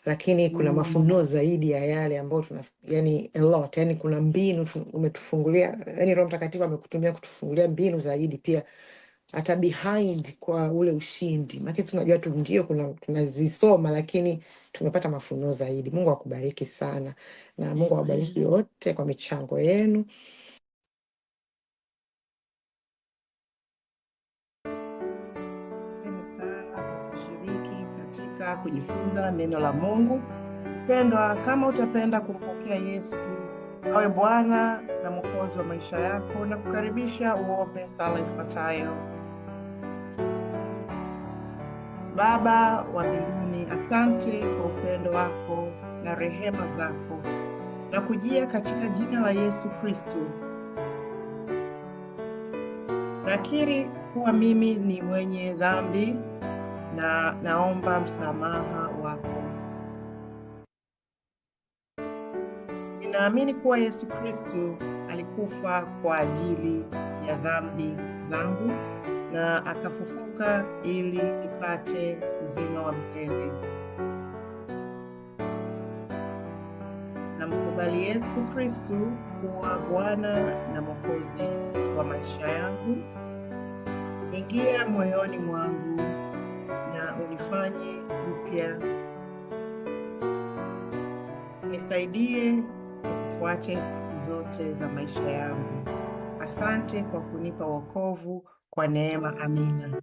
lakini kuna mafunuo zaidi ya yale ambayo yani a lot, yani kuna mbinu umetufungulia, yani Roho Mtakatifu amekutumia kutufungulia mbinu zaidi pia hata behind kwa ule ushindi. Maana tunajua tu ndio tunazisoma, lakini tumepata mafunuo zaidi. Mungu akubariki sana, na Mungu awabariki wote kwa michango yenu. Katika kujifunza neno la Mungu. Mpendwa, kama utapenda kumpokea Yesu awe Bwana na Mwokozi wa maisha yako, na kukaribisha uombe sala ifuatayo. Baba wa mbinguni, asante kwa upendo wako na rehema zako, na kujia katika jina la Yesu Kristo. Nakiri kuwa mimi ni mwenye dhambi na naomba msamaha wako. Ninaamini kuwa Yesu Kristo alikufa kwa ajili ya dhambi zangu na akafufuka ili nipate uzima wa milele. Namkubali Yesu Kristo kuwa Bwana na Mwokozi wa maisha yangu. Ingia moyoni mwangu na unifanye upya. Nisaidie kufuate siku zote za maisha yangu. Asante kwa kunipa wokovu kwa neema. Amina.